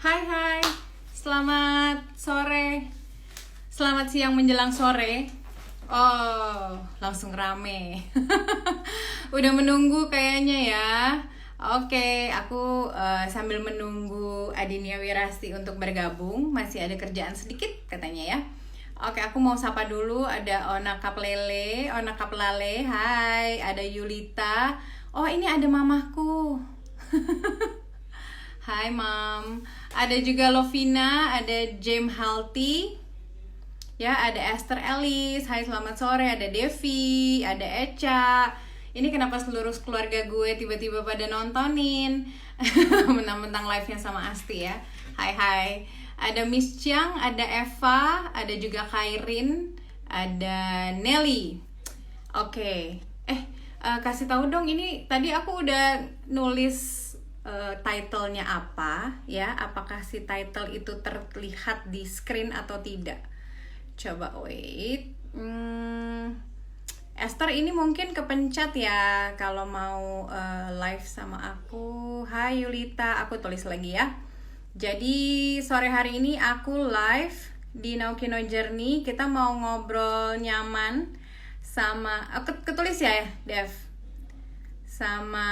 Hai hai, selamat sore, selamat siang menjelang sore. Oh, langsung rame. Udah menunggu kayaknya ya. Oke, aku sambil menunggu Adinia Wirasti untuk bergabung, masih ada kerjaan sedikit katanya ya. Oke, aku mau sapa dulu. Ada Ona Kaplele, Ona Kaplale. Hai, ada Yulita. Oh, ini ada mamahku. Hai Mam, ada juga Lovina, ada James Halti, ya ada Esther Ellis. Hai selamat sore, ada Devi, ada Echa. Ini kenapa seluruh keluarga gue tiba-tiba pada nontonin mentang-mentang live-nya sama Asti ya. Hai hai, ada Miss Chiang, ada Eva, ada juga Kairin, ada Nelly. Oke, kasih tahu dong ini tadi aku udah nulis title-nya apa ya? Apakah si title itu terlihat di screen atau tidak? Coba wait. Esther ini mungkin kepencet ya kalau mau live sama aku. Hai Yulita, aku tulis lagi ya. Jadi sore hari ini aku live di Naukino Journey. Kita mau ngobrol nyaman sama ketulis ya Dev sama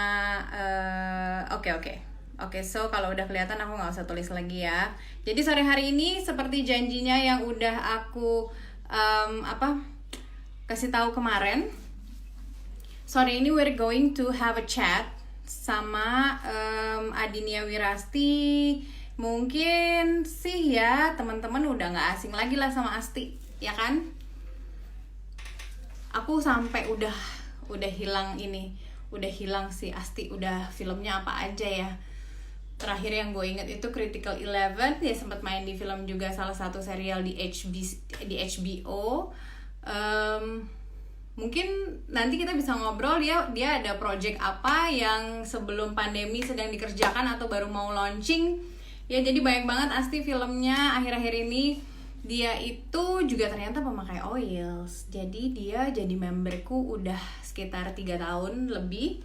oke, so kalau udah kelihatan aku nggak usah tulis lagi ya. Jadi sore hari ini seperti janjinya yang udah aku kasih tahu kemarin, sore ini we're going to have a chat sama Adinia Wirasti. Mungkin sih ya teman-teman udah nggak asing lagi lah sama Asti, ya kan? Aku sampai udah hilang si Asti, udah filmnya apa aja ya. Terakhir yang gue inget itu Critical 11, dia sempat main di film juga, salah satu serial di HBO. Mungkin nanti kita bisa ngobrol dia ada project apa yang sebelum pandemi sedang dikerjakan atau baru mau launching. Ya jadi banyak banget Asti filmnya akhir-akhir ini. Dia itu juga ternyata pemakai oils. Jadi dia jadi memberku udah sekitar 3 tahun lebih.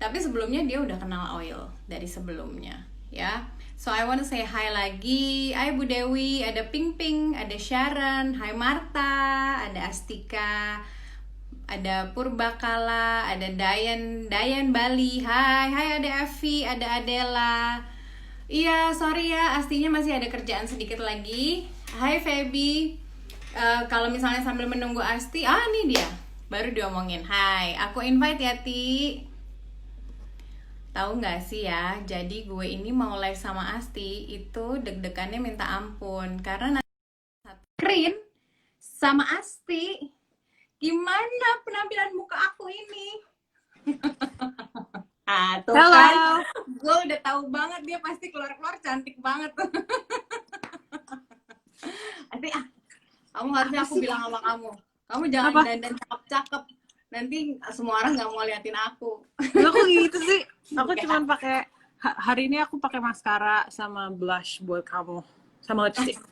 Tapi sebelumnya dia udah kenal oil dari sebelumnya, ya. So I want to say hi lagi. Hai Bu Dewi, ada Ping Ping, ada Sharon, hai Marta, ada Astika, ada Purbakala, ada Dayan Bali. Hai ada Evi, ada Adela. Iya, sorry ya, Astinya masih ada kerjaan sedikit lagi. Hai Feby. Kalau misalnya sambil menunggu Asti, nih dia, baru diomongin. Hai, aku invite ya Ti. Tahu nggak sih ya, jadi gue ini mau live sama Asti itu deg-degannya minta ampun karena screen sama Asti. Gimana penampilan muka aku ini? Tuh Halo. kan, gue udah tahu banget dia pasti keluar-keluar cantik banget. Asti, kamu harusnya aku bilang sama kamu jangan dandan cakep-cakep. Nanti semua orang nggak mau liatin aku. Lo kok gitu sih? Aku cuman pakai hari ini aku pakai maskara sama blush buat kamu, sama lipstick.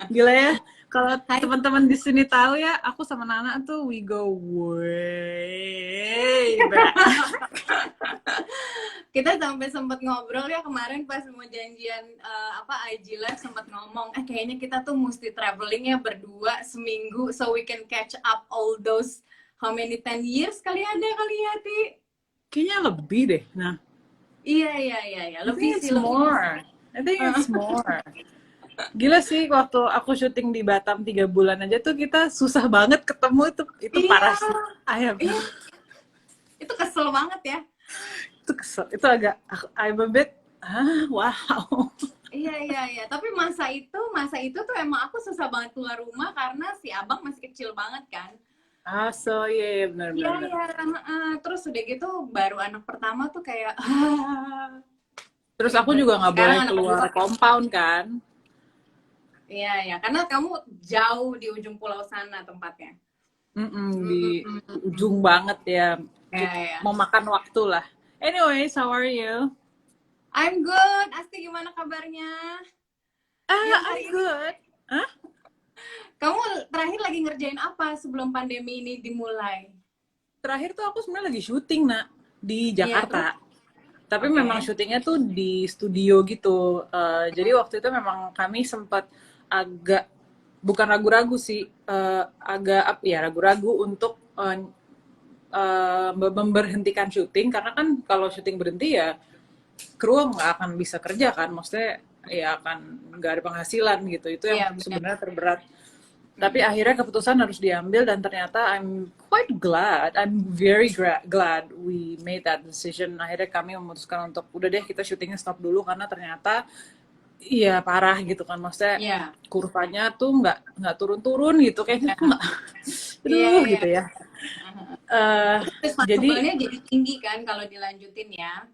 Gila ya, kalau teman-teman di sini tahu ya, aku sama Nana tuh we go way back. Kita sampai sempat ngobrol ya kemarin pas mau janjian IG live, sempat ngomong kayaknya kita tuh mesti traveling ya berdua seminggu so we can catch up all those how many 10 years kali ya Ti. Kayaknya lebih deh. Nah, iya lebih sih, more. I think it's more. Gila sih, waktu aku syuting di Batam 3 bulan aja tuh kita susah banget ketemu, itu parah sih. Itu kesel banget ya. Itu kesel, itu agak I'm a bit wow. Iya, tapi masa itu tuh emang aku susah banget keluar rumah karena si abang masih kecil banget kan. So iya, benar. Iya, terus udah gitu baru anak pertama tuh kayak terus aku juga nggak boleh keluar compound kan. Iya, karena kamu jauh di ujung pulau sana tempatnya. Di ujung banget ya. Mau makan waktu lah. Anyways, how are you? I'm good. Asti gimana kabarnya? I'm good. Kamu terakhir lagi ngerjain apa sebelum pandemi ini dimulai? Terakhir tuh aku sebenarnya lagi syuting di Jakarta. Tapi Oke. memang syutingnya tuh di studio gitu. Jadi waktu itu memang kami sempat agak bukan ragu-ragu sih, agak ya ragu-ragu untuk memberhentikan syuting karena kan kalau syuting berhenti ya kru nggak akan bisa kerja kan, maksudnya ya akan nggak ada penghasilan gitu. Itu yang Iya, benar. sebenarnya terberat. Tapi akhirnya keputusan harus diambil dan ternyata I'm very glad we made that decision. Akhirnya kami memutuskan untuk udah deh kita syutingnya stop dulu karena ternyata iya parah gitu kan, maksudnya Iya. kurvanya tuh nggak turun-turun gitu kayaknya nggak, Iya, aduh iya. gitu ya. Eh jadi Responsible-nya jadi tinggi kan kalau dilanjutin ya.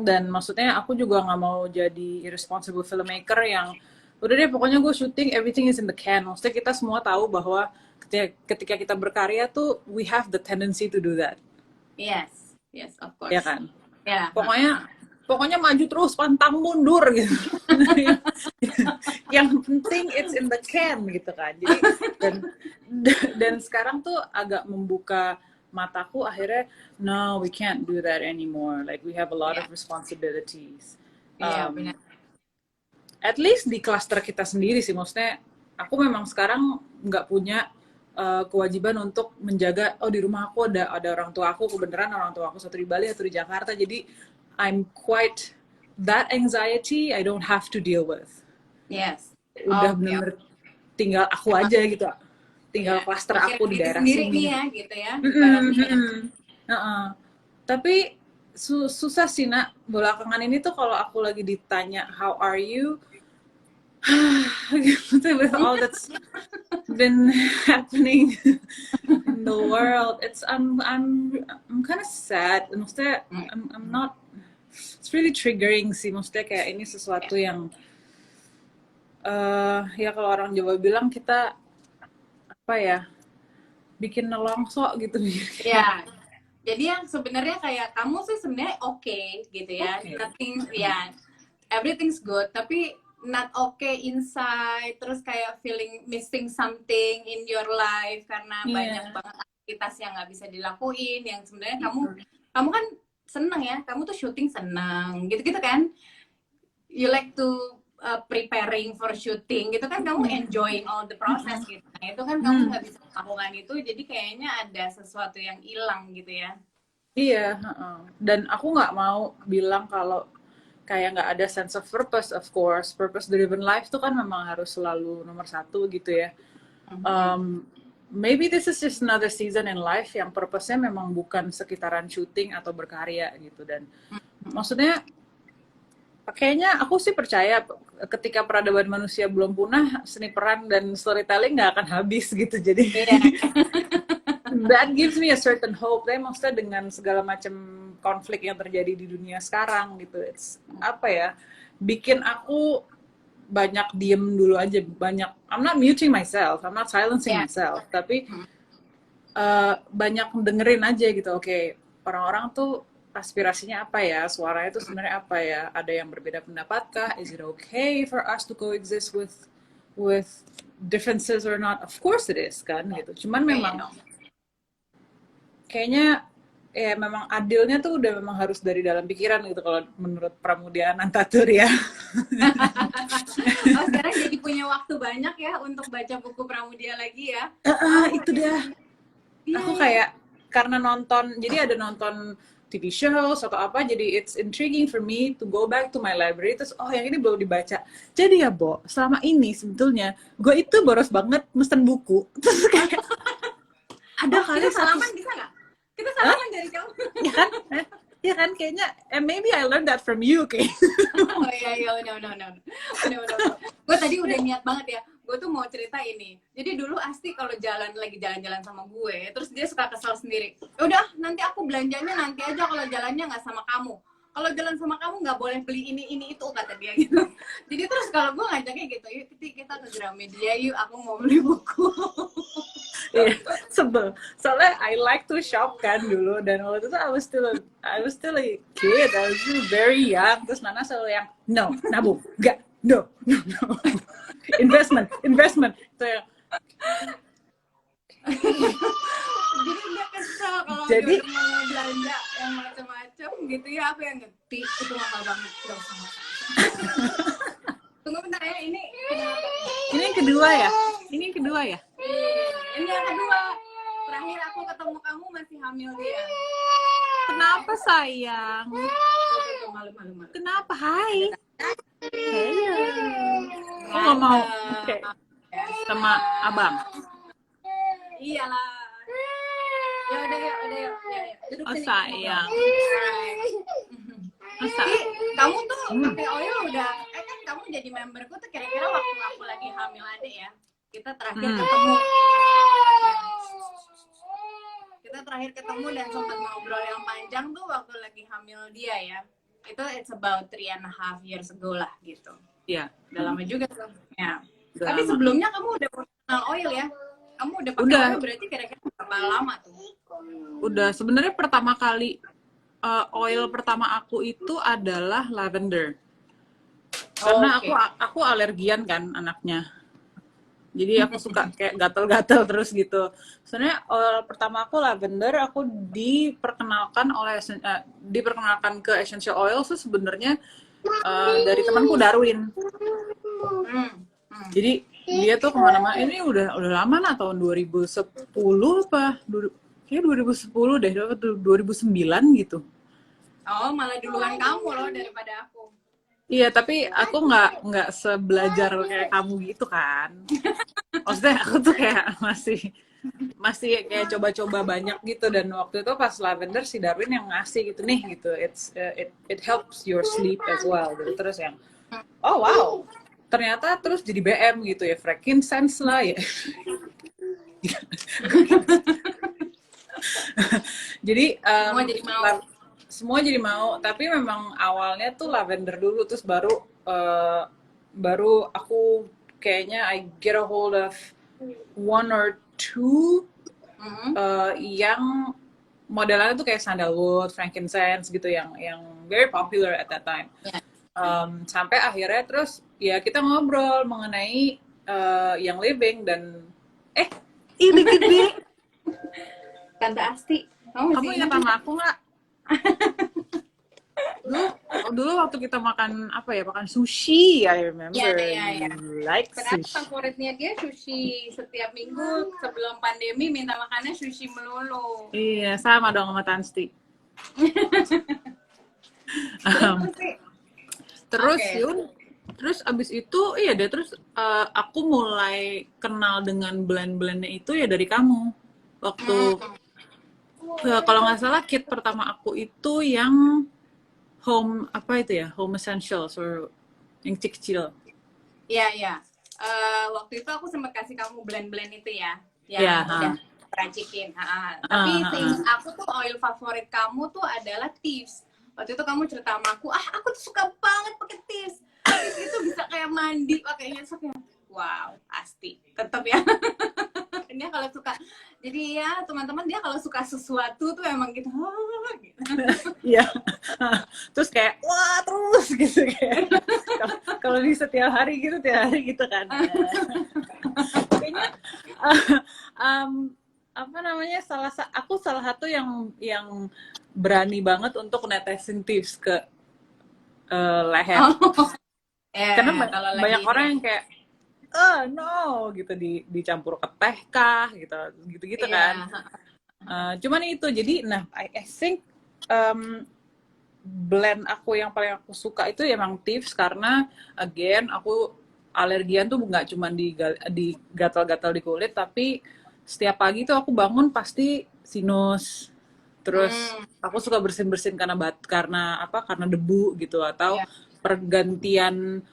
dan maksudnya aku juga nggak mau jadi irresponsible filmmaker yang udah deh pokoknya gue syuting everything is in the can. Maksudnya kita semua tahu bahwa ketika kita berkarya tuh we have the tendency to do that, Yes, yes, of ya course. kan? Ya. Pokoknya maju terus pantang mundur gitu. Yang penting it's in the can gitu kan. Jadi dan sekarang tuh agak membuka mataku akhirnya no we can't do that anymore, like we have a lot Iya. of responsibilities. Iya, benar. At least di klaster kita sendiri sih, maksudnya aku memang sekarang nggak punya kewajiban untuk menjaga di rumah aku ada orang tua aku, kebenaran orang tua aku satu di Bali satu di Jakarta, jadi I'm quite that anxiety I don't have to deal with. Yes. Udah Oke. bener tinggal aku aja gitu, tinggal Iya. klaster Mikir aku di diri daerah sendiri sini. nih ya gitu ya. Ibaratnya ya. Heeh. Tapi susah sih nak, belakangan ini tuh kalau aku lagi ditanya how are you, with all that's been happening in the world, I'm kind of sad. Maksudnya I'm not. It's really triggering sih. Maksudnya kayak ini sesuatu yang ya kalau orang Jawa bilang kita apa ya bikin nelongso gitu. Ya. Jadi yang sebenarnya kayak kamu sih sebenarnya oke gitu ya. Okay. Nothing ya. Everything's good, tapi not okay inside, terus kayak feeling missing something in your life karena banyak banget aktivitas yang nggak bisa dilakuin, yang sebenarnya kamu kan seneng ya, kamu tuh syuting seneng gitu-gitu kan, you like to preparing for shooting gitu kan, kamu enjoying all the process gitu, nah itu kan kamu nggak bisa melakukan itu, jadi kayaknya ada sesuatu yang hilang gitu ya. Iya, dan aku nggak mau bilang kalau kayak nggak ada sense of purpose. Of course, purpose driven life tuh kan memang harus selalu nomor satu gitu ya. Maybe this is just another season in life yang purpose-nya memang bukan sekitaran syuting atau berkarya gitu, dan maksudnya kayaknya aku sih percaya ketika peradaban manusia belum punah, seni peran dan storytelling nggak akan habis gitu, jadi that gives me a certain hope. Tapi maksudnya dengan segala macam konflik yang terjadi di dunia sekarang gitu, it's apa ya, bikin aku banyak diem dulu aja, banyak I'm not muting myself, I'm not silencing myself, tapi banyak dengerin aja gitu. Oke, orang-orang tuh aspirasinya apa ya, suaranya tuh sebenarnya apa ya, ada yang berbeda pendapat kah, is it okay for us to coexist with differences or not? Of course it is kan gitu, cuman memang kayaknya ya memang adilnya tuh udah memang harus dari dalam pikiran gitu kalau menurut Pramudia Anantatur ya. Oh, sekarang jadi punya waktu banyak ya untuk baca buku Pramudia lagi ya. Itu dah. Aku kayak karena nonton, jadi ada nonton TV shows atau apa, jadi it's intriguing for me to go back to my library, terus yang ini belum dibaca. Jadi ya Bo, selama ini sebetulnya gue itu boros banget mesen buku. Terus kayak ada kali kita salaman bisa nggak? Kita salaman dari kamu. Ya kan kayaknya maybe I learned that from you kayak. Oh iya no. Gue tadi udah niat banget ya. Gue tuh mau cerita ini. Jadi dulu Asti kalau lagi jalan-jalan sama gue, terus dia suka kesel sendiri. Udah, nanti aku belanjanya nanti aja kalau jalannya nggak sama kamu. Kalau jalan sama kamu nggak boleh beli ini itu, kata dia gitu. Jadi terus kalau gue ngajaknya gitu, yuk kita ke Gramedia yuk, aku mau beli buku. Iya, sebel. Soalnya I like to shop kan dulu, dan waktu itu I was still a kid, I was still very young. Terus Nana selalu yang no, nabung, enggak, no. investment. Itu yang Jadi dia kesel kalau Jadi Jordan mau belanja yang macam-macam gitu ya, aku yang ngerti itu mahal banget. Gak usah masak. Tunggu bentar ya, ini kenapa? ini yang kedua ya? Ini yang kedua ya? Ini yang kedua. Terakhir aku ketemu kamu masih hamil dia. Kenapa sayang? Tuh, malu. Kenapa? Hai. Hello. Aku nggak mau oke sama abang. Iyalah. Ya udah yuk. Ya. Duduk Oh sini. sayang. Masa? Kamu tuh pakai oil udah, kan kamu jadi memberku tuh kira-kira waktu aku lagi hamil adik ya. Kita terakhir ketemu. Kita terakhir ketemu dan sempat ngobrol yang panjang tuh waktu lagi hamil dia ya. Itu it's about 3.5 years ago lah gitu. Iya. Udah lama juga tuh. Ya. Udah Tapi lama. sebelumnya kamu udah kenal oil ya? Kamu udah pakai Udah. oil berarti kira-kira berapa lama tuh? Udah sebenarnya pertama kali oil pertama aku itu adalah lavender. Karena Oke. aku alergian kan anaknya. Jadi aku suka kayak gatel-gatel terus gitu. Sebenarnya oil pertama aku lavender, aku diperkenalkan ke essential oil tuh sebenarnya dari temanku Darwin. Jadi dia tuh kemana-mana. Ini udah lama lah, tahun 2010 apa? Kayak 2010 deh, 2009 gitu. Oh, malah duluan kamu loh daripada aku. Iya, tapi aku nggak sebelajar kayak kamu gitu kan. Maksudnya aku tuh kayak masih kayak coba-coba banyak gitu, dan waktu itu pas lavender si Darwin yang ngasih gitu nih gitu. It helps your sleep as well gitu. Terus yang oh wow. Ternyata terus jadi BM gitu ya, frankincense lah ya. Jadi semua jadi mau, tapi memang awalnya tuh lavender dulu, terus baru aku kayaknya I get a hold of one or two yang modelannya tuh kayak sandalwood, frankincense gitu, yang very popular at that time. Sampai akhirnya terus ya kita ngobrol mengenai yang living dan ini gede. Tante Asti, Kamu ingat sama aku nggak? Dulu waktu kita makan makan sushi, I remember. Iya. Like Ternyata sushi. favoritnya dia sushi. Setiap minggu sebelum pandemi minta makannya sushi melulu. Iya, sama dong sama Tansti. Terus terus abis itu terus aku mulai kenal dengan blend-blendnya itu ya dari kamu. Waktu kalau nggak salah kit pertama aku itu yang home essentials or yang kecil. Iya. Waktu itu aku sempat kasih kamu blend-blend itu ya, yang Iya, udah racikin. Tapi aku tuh oil favorit kamu tuh adalah Thieves. Waktu itu kamu cerita sama aku tuh suka banget pakai Thieves. Thieves itu bisa kayak mandi pakainya, so kayak wow, Asti tetap ya. Dia kalau suka, jadi ya teman-teman, dia kalau suka sesuatu tuh emang gitu. Iya. Terus kayak wah terus gitu kayak. Kalau di setiap hari gitu kan. Kayaknya aku salah satu yang berani banget untuk netesin tips ke leher. Karena banyak orang yang kayak no gitu dicampur ke teh kah gitu kan. Cuman itu jadi I think blend aku yang paling aku suka itu emang Thieves, karena again aku alergian tuh nggak cuma di gatal-gatal di kulit, tapi setiap pagi tuh aku bangun pasti sinus. Terus aku suka bersin-bersin karena debu gitu, atau pergantian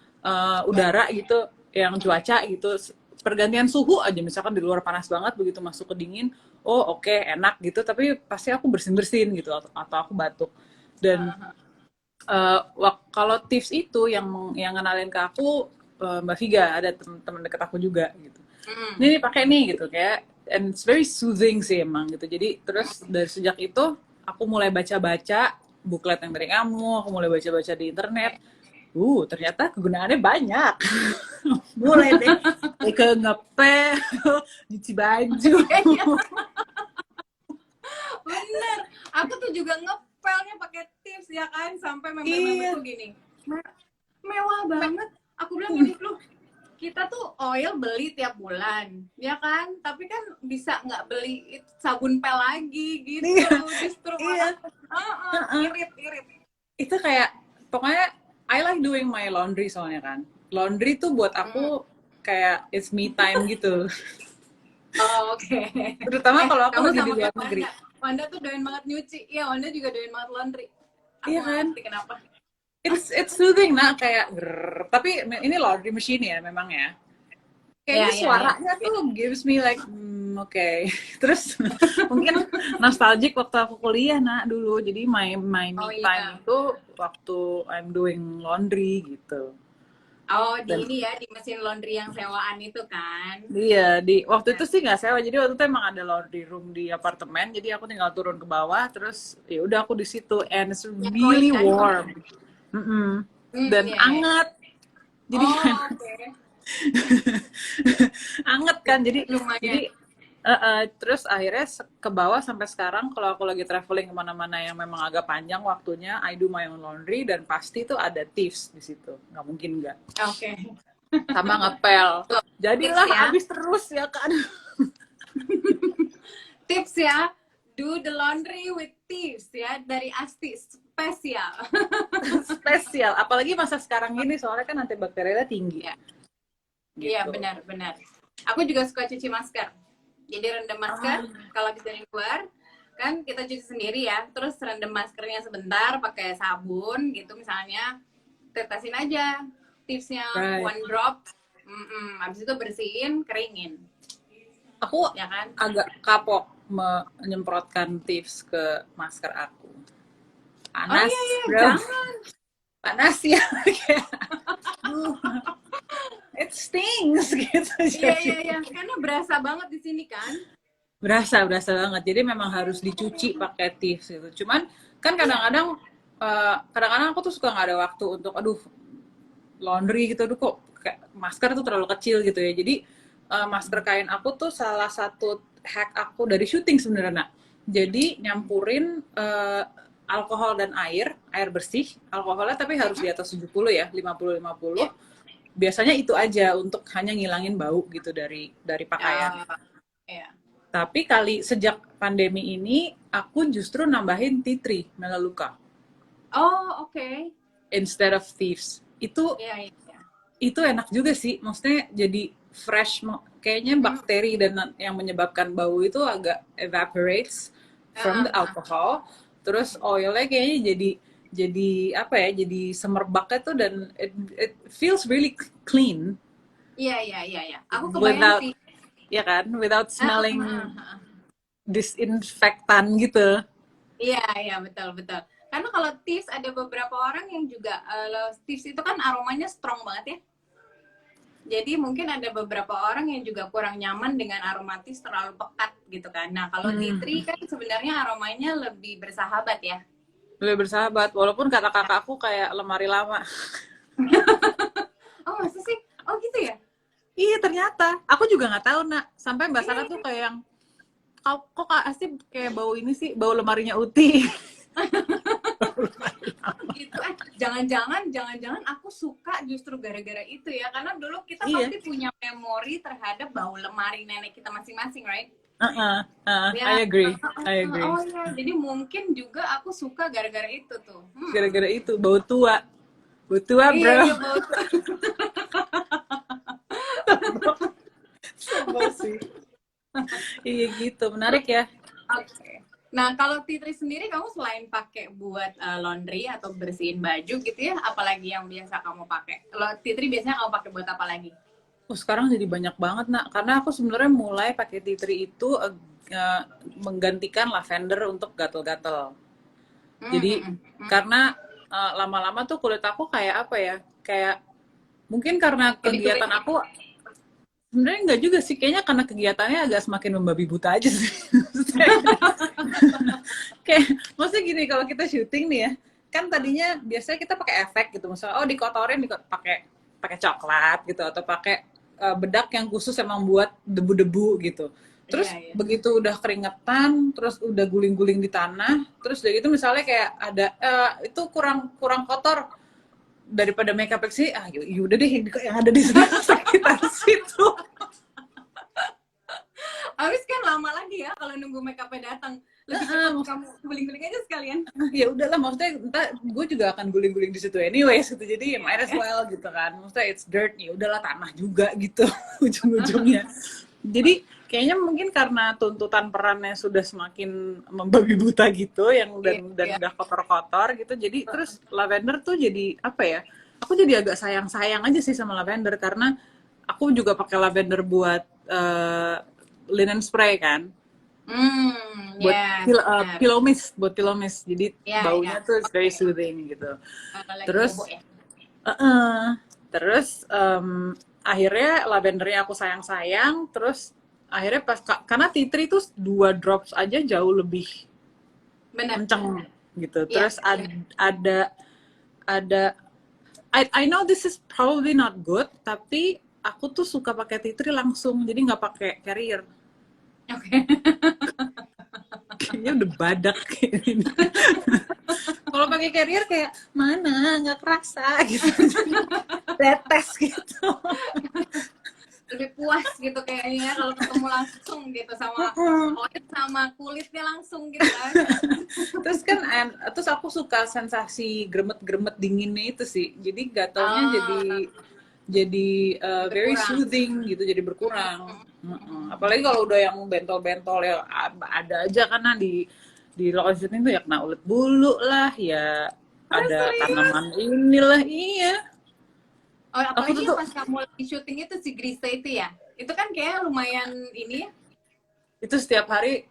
udara gitu, yang cuaca gitu, pergantian suhu aja, misalkan di luar panas banget, begitu masuk ke dingin, enak gitu, tapi pasti aku bersin-bersin gitu, atau aku batuk. Dan kalau tips itu yang ngenalin ke aku Mbak Viga, ada teman dekat aku juga gitu. Ini pakai nih gitu, kayak and it's very soothing sih emang gitu. Jadi terus dari sejak itu aku mulai baca-baca buklet yang dari kamu, aku mulai baca-baca di internet. Ternyata kegunaannya banyak. Mulai deh ke ngepel, nyuci baju. Bener, aku tuh juga ngepelnya pakai tips ya kan, sampai Iya. member-memberku gini, mewah banget. Aku bilang gini, loh kita tuh oil beli tiap bulan, ya kan? Tapi kan bisa nggak beli sabun pel lagi gitu, Iya. justru Iya. malah Heeh. irit. Itu kayak pokoknya I like doing my laundry soalnya kan. Laundry tuh buat Mm. aku kayak it's me time gitu. Oh, oke. Terutama kalau aku Kamu lagi di sama luar kayak negeri. Wanda tuh doyan banget nyuci. Iya, Wanda juga doyan banget laundry. Aku Iya nggak kan? ngerti kenapa. It's soothing nak kayak grrr. Tapi ini laundry machine ya memang ya. Iya, Kayaknya iya, iya. suaranya tuh gives me like oke. Terus mungkin nostalgic waktu aku kuliah nak dulu. Jadi my Oh me iya. time itu waktu I'm doing laundry gitu. Oh, di Dan ini ya, di mesin laundry yang sewaan itu kan. iya, di waktu Ya. itu sih nggak sewa. Jadi waktu itu emang ada laundry room di apartemen. Jadi aku tinggal turun ke bawah, terus ya udah aku di situ. And it's Yang koi really kan? warm. Mm-mm. Dan Iya, iya. anget. Jadi Oh, oke. anget kan. Jadi Lumayan. terus akhirnya ke bawah sampai sekarang kalau aku lagi traveling kemana-mana yang memang agak panjang waktunya, I do my own laundry dan pasti tuh ada tips di situ. Nggak mungkin nggak. Oke. Sama ngepel. Tuh, tips Jadilah ya. habis terus ya kan. Tips ya. Do the laundry with tips ya, dari Asti spesial. Spesial, apalagi masa sekarang gini soalnya kan antibakterialnya tinggi. Ya. Gitu. Iya, benar. Aku juga suka cuci masker. Jadi rendam masker kalau bisa di luar, kan kita cuci sendiri ya. Terus rendam maskernya sebentar pakai sabun gitu misalnya. Tetesin aja tipsnya, Right. one drop. Habis itu bersihin, keringin. Aku Ya kan? agak kapok menyemprotkan tips ke masker aku. Panas, iya, bro. jangan. Panas ya. It stings gitu. Iya. Karena berasa banget di sini kan. Berasa banget. Jadi memang harus dicuci pakai tips gitu. Cuman kan kadang-kadang aku tuh suka nggak ada waktu untuk laundry gitu. Aduh kok kayak masker tuh terlalu kecil gitu ya. Jadi masker kain aku tuh salah satu hack aku dari syuting sebenarnya. Jadi nyampurin alkohol dan air bersih. Alkoholnya tapi harus di atas 70 ya, 50-50. Biasanya itu aja untuk hanya ngilangin bau gitu dari pakaian. Iya. Tapi sejak pandemi ini aku justru nambahin tea tree Melaleuca Oh, oke. instead of thieves. Iya. Itu enak juga sih. Maksudnya jadi fresh. Kayaknya bakteri dan yang menyebabkan bau itu agak evaporates from the alcohol. Terus oilnya kayaknya jadi apa ya? Jadi semerbaknya tuh dan it feels really clean. Iya. Aku kebayang sih. Ya kan, without smelling disinfektan gitu. Iya, betul. Karena kalau tips ada beberapa orang yang juga tips itu kan aromanya strong banget ya. Jadi mungkin ada beberapa orang yang juga kurang nyaman dengan aromatis terlalu pekat gitu kan. Nah kalau tea tree kan sebenarnya aromanya lebih bersahabat ya. Lebih bersahabat, walaupun kata kakakku kayak lemari lama. Oh masa sih? Oh gitu ya? Iya ternyata, aku juga nggak tahu nak. Sampai Mbak Sarah tuh kayak yang, kok Kak Asti kayak bau ini sih, bau lemarinya Uti. Gitu. Jangan-jangan aku suka justru gara-gara itu ya. Karena dulu kita Iya. pasti punya memori terhadap bau lemari nenek kita masing-masing, right? I agree. Oh iya, jadi mungkin juga aku suka gara-gara itu tuh. Gara-gara itu, bau tua. Bau tua, bro. Iya, bau tua. Sebel sih. Iya gitu, menarik ya. Oke. Nah, kalau Titri sendiri kamu selain pakai buat laundry atau bersihin baju gitu ya, apalagi yang biasa kamu pakai? Kalau Titri biasanya kamu pakai buat apa lagi? Sekarang jadi banyak banget nak, karena aku sebenarnya mulai pakai tea tree itu menggantikan lavender untuk gatel-gatel. Jadi karena lama-lama tuh kulit aku kayak apa ya, kayak mungkin karena kegiatan aku sebenarnya enggak juga sih, kayaknya karena kegiatannya agak semakin membabi buta aja sih. Kayak maksudnya gini, kalau kita syuting nih ya, kan tadinya biasanya kita pakai efek gitu, misalnya dikotorin pakai coklat gitu, atau pakai bedak yang khusus emang buat debu-debu gitu. Terus Iya, iya. begitu udah keringetan, terus udah guling-guling di tanah, terus dari itu misalnya kayak ada itu kurang kurang kotor daripada makeup sih, yaudah deh yang ada di sekitar situ. Habis kan lama lagi ya kalau nunggu makeupnya datang. Lebih cepat kamu guling-guling aja sekalian. Ya udahlah, maksudnya entah gue juga akan guling-guling di situ anyways gitu, jadi might as well gitu kan, maksudnya it's dirt, ya udahlah tanah juga gitu ujung-ujungnya. Jadi kayaknya mungkin karena tuntutan perannya sudah semakin membabi buta gitu, yang dan udah kotor-kotor gitu, jadi terus lavender tuh jadi apa ya? Aku jadi agak sayang-sayang aja sih sama lavender, karena aku juga pakai lavender buat linen spray kan, buat pillow mist, jadi baunya tuh very soothing gitu. Terus terus akhirnya lavendernya aku sayang-sayang, terus akhirnya pas karena tea tree tuh 2 drops aja jauh lebih kenceng gitu. Terus ada I know this is probably not good, tapi aku tuh suka pakai tea tree langsung, jadi nggak pakai carrier. Oke. Kayaknya udah badak kayak ini. Kalau pakai carrier kayak mana nggak kerasa gitu, tetes gitu. Lebih puas gitu kayaknya kalau ketemu langsung gitu sama oil sama kulitnya langsung gitu kan. Terus kan terus aku suka sensasi gremet-gremet dinginnya itu sih, jadi gatalnya jadi very soothing gitu, jadi berkurang. Apalagi kalau udah yang bentol-bentol ya ada aja karena di lokasi syuting tuh ya kena ulet bulu lah, ya ada tanaman inilah, iya. Oh, apalagi pas kamu lagi syuting itu si Grisa itu ya, itu kan kayak lumayan ini ya. Itu setiap hari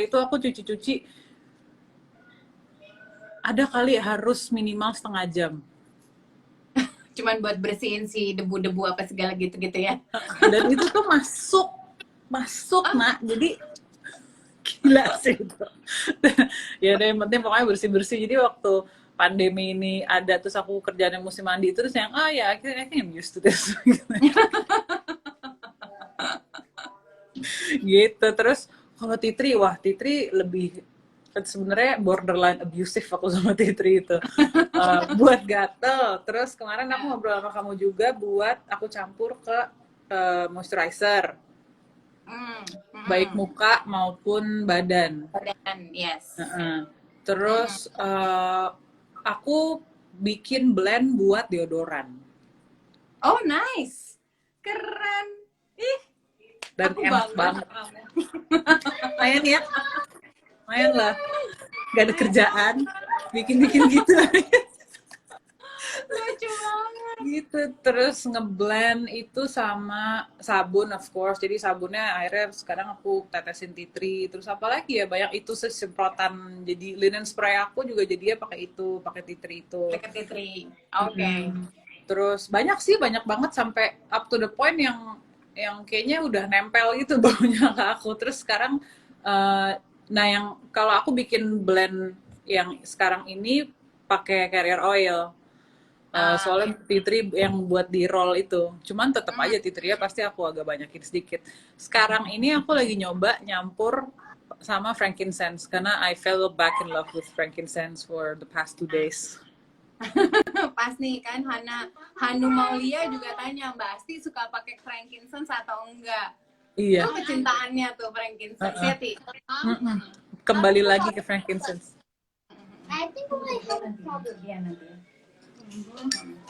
itu aku cuci ada kali harus minimal setengah jam. Cuman buat bersihin si debu-debu apa segala gitu-gitu ya. Dan itu tuh masuk nak, jadi gila sih itu. Ya deh, yang penting pokoknya bersih-bersih. Jadi waktu pandemi ini ada, terus aku kerjaan yang mesti mandi, terus yang ya I think I'm used to this. Gitu. Terus kalau Titri, lebih sebenarnya borderline abusive aku sama Titri itu. Buat gatel. Terus kemarin aku ngobrol sama kamu juga buat aku campur ke moisturizer. Baik muka maupun badan. Yes. Terus aku bikin blend buat deodoran. Oh, nice. Keren. Ih. Dan enak banget. Lumayan ya. Lumayan lah. Gak ada kerjaan. Bikin-bikin gitu. Lucu banget. Gitu. Terus ngeblend itu sama sabun of course. Jadi sabunnya akhirnya sekarang aku tetesin tea tree. Terus apa lagi ya, banyak itu semprotan. Jadi linen spray aku juga jadinya pakai itu, pakai tea tree itu. Pakai tea tree. Oke. Terus banyak banget sampai up to the point yang kayaknya udah nempel gitu baunya ke aku. Terus sekarang nah yang kalau aku bikin blend yang sekarang ini pakai carrier oil. Soalnya tea tree yang buat di roll itu, cuman tetap aja tea tree-nya pasti aku agak banyakin sedikit. Sekarang ini aku lagi nyoba nyampur sama frankincense karena I fell back in love with frankincense for the past 2 days. Pas nih kan Hanu Maulia juga tanya Mbak Asti suka pakai frankincense atau enggak. Iya. Itu kecintaannya tuh frankincense ya, Ti. Kembali lagi ke frankincense. I think we have a problem. Iya nanti.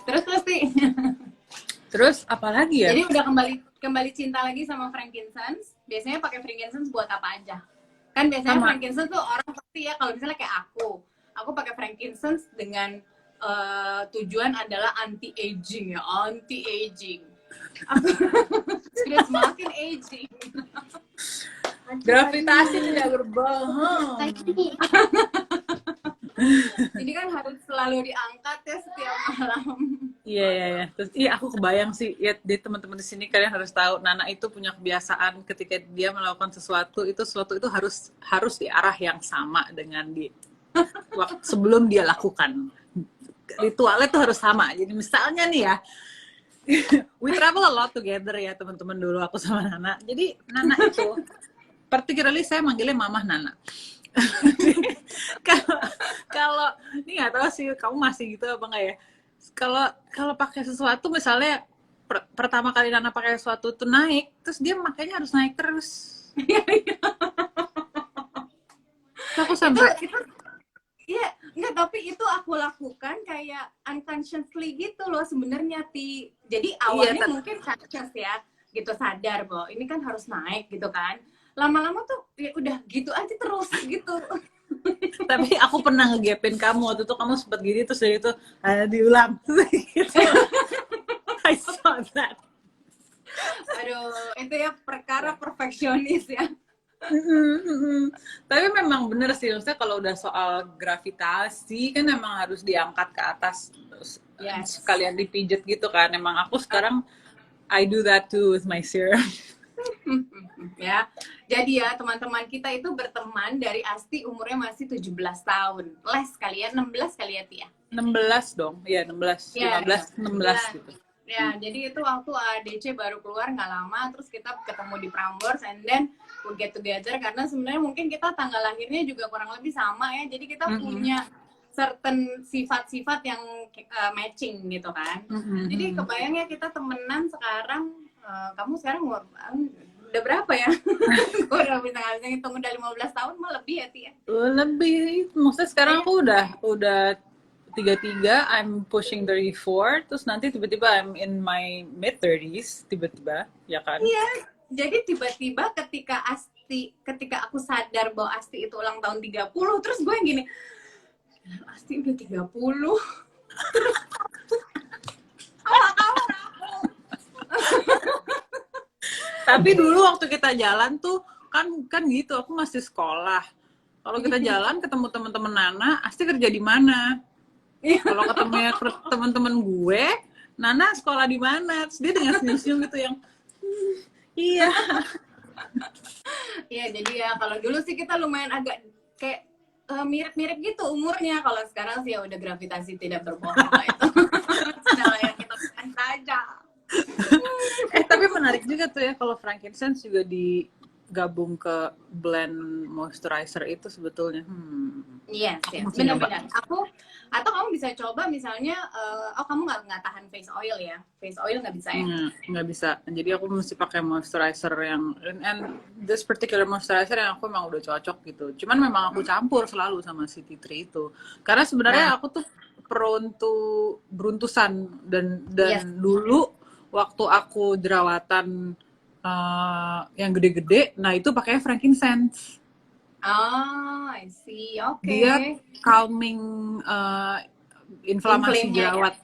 Terus Ti. Terus apa lagi ya? Jadi udah kembali cinta lagi sama frankincense. Biasanya pakai frankincense buat apa aja? Kan biasanya frankincense tuh orang pasti ya, kalau misalnya kayak aku pakai frankincense dengan tujuan adalah anti aging ya, anti aging. Sudah semakin aging. Gravitasi tidak berbohong. Jadi kan harus selalu diangkat ya setiap malam. Iya. Terus aku kebayang sih, ya di teman-teman di sini kalian harus tahu, Nana itu punya kebiasaan ketika dia melakukan sesuatu itu harus di arah yang sama dengan sebelum dia lakukan. Ritualnya tuh harus sama. Jadi misalnya nih ya, we travel a lot together ya teman-teman dulu aku sama Nana. Jadi Nana itu particularly saya manggilnya Mamah Nana. Kalau kalau ini nggak tahu sih kamu masih gitu apa enggak ya. Kalau pakai sesuatu misalnya pertama kali Nana pakai sesuatu tuh naik, terus dia makanya harus naik terus. Terus aku sampai Iya, enggak, tapi itu aku lakukan kayak unconsciously gitu loh sebenarnya, Ti. Jadi awalnya mungkin conscious ya, gitu, sadar bahwa ini kan harus naik gitu kan. Lama-lama tuh ya udah gitu aja terus gitu. tapi aku pernah ngegapin kamu waktu itu, kamu sempet gini terus dari itu diulang gitu. I saw that. Aduh, itu ya perkara perfeksionis ya. Tapi memang bener sih, maksudnya kalau udah soal gravitasi kan emang harus diangkat ke atas terus Yes. sekalian dipijet gitu kan. Emang aku sekarang I do that too with my serum. Ya. Jadi ya teman-teman kita itu berteman dari Asti umurnya masih 17 tahun. Les kali ya, 16 kali ya, Ti ya. 16 dong, ya 16, Ya, 15, 16 gitu. Ya, jadi itu waktu ADC baru keluar nggak lama, terus kita ketemu di Prambors, and then we get together, karena sebenarnya mungkin kita tanggal lahirnya juga kurang lebih sama ya, jadi kita punya certain sifat-sifat yang matching gitu kan. Jadi kebayangnya kita temenan sekarang, kamu sekarang udah berapa ya? Gue udah bisa ngitung, udah 15 tahun mah lebih ya, Ti ya? Lebih, maksudnya sekarang aku udah 33, I'm pushing 34, terus nanti tiba-tiba I'm in my mid-30s, tiba-tiba, ya kan? Iya, jadi tiba-tiba ketika aku sadar bahwa Asti itu ulang tahun 30, terus gue yang gini, Asti udah 30, terus apa kamu? Tapi dulu waktu kita jalan tuh, kan gitu, aku masih sekolah. Kalau kita jalan ketemu teman-teman Nana, Asti kerja di mana? Kalau ketemu teman-teman gue, Nana sekolah di mana? Terus dia dengan senyum-senyum gitu yang iya. Iya, jadi ya kalau dulu sih kita lumayan agak kayak mirip-mirip gitu umurnya. Kalau sekarang sih ya udah gravitasi tidak berbohong lah itu. Sudah lah yang kita bukan saja. Tapi menarik juga tuh ya kalau frankincense juga digabung ke blend moisturizer itu sebetulnya. Yes, benar-benar. Atau kamu bisa coba misalnya, kamu nggak tahan face oil ya? Face oil nggak bisa ya? Nggak bisa. Jadi aku mesti pakai moisturizer yang, and this particular moisturizer yang aku emang udah cocok gitu. Cuman memang aku campur selalu sama si tea tree itu. Karena sebenarnya aku tuh prone to beruntusan dan dulu waktu aku jerawatan yang gede-gede, nah itu pakai frankincense. Oh, I see. Oke. Dia calming inflamasi jerawat.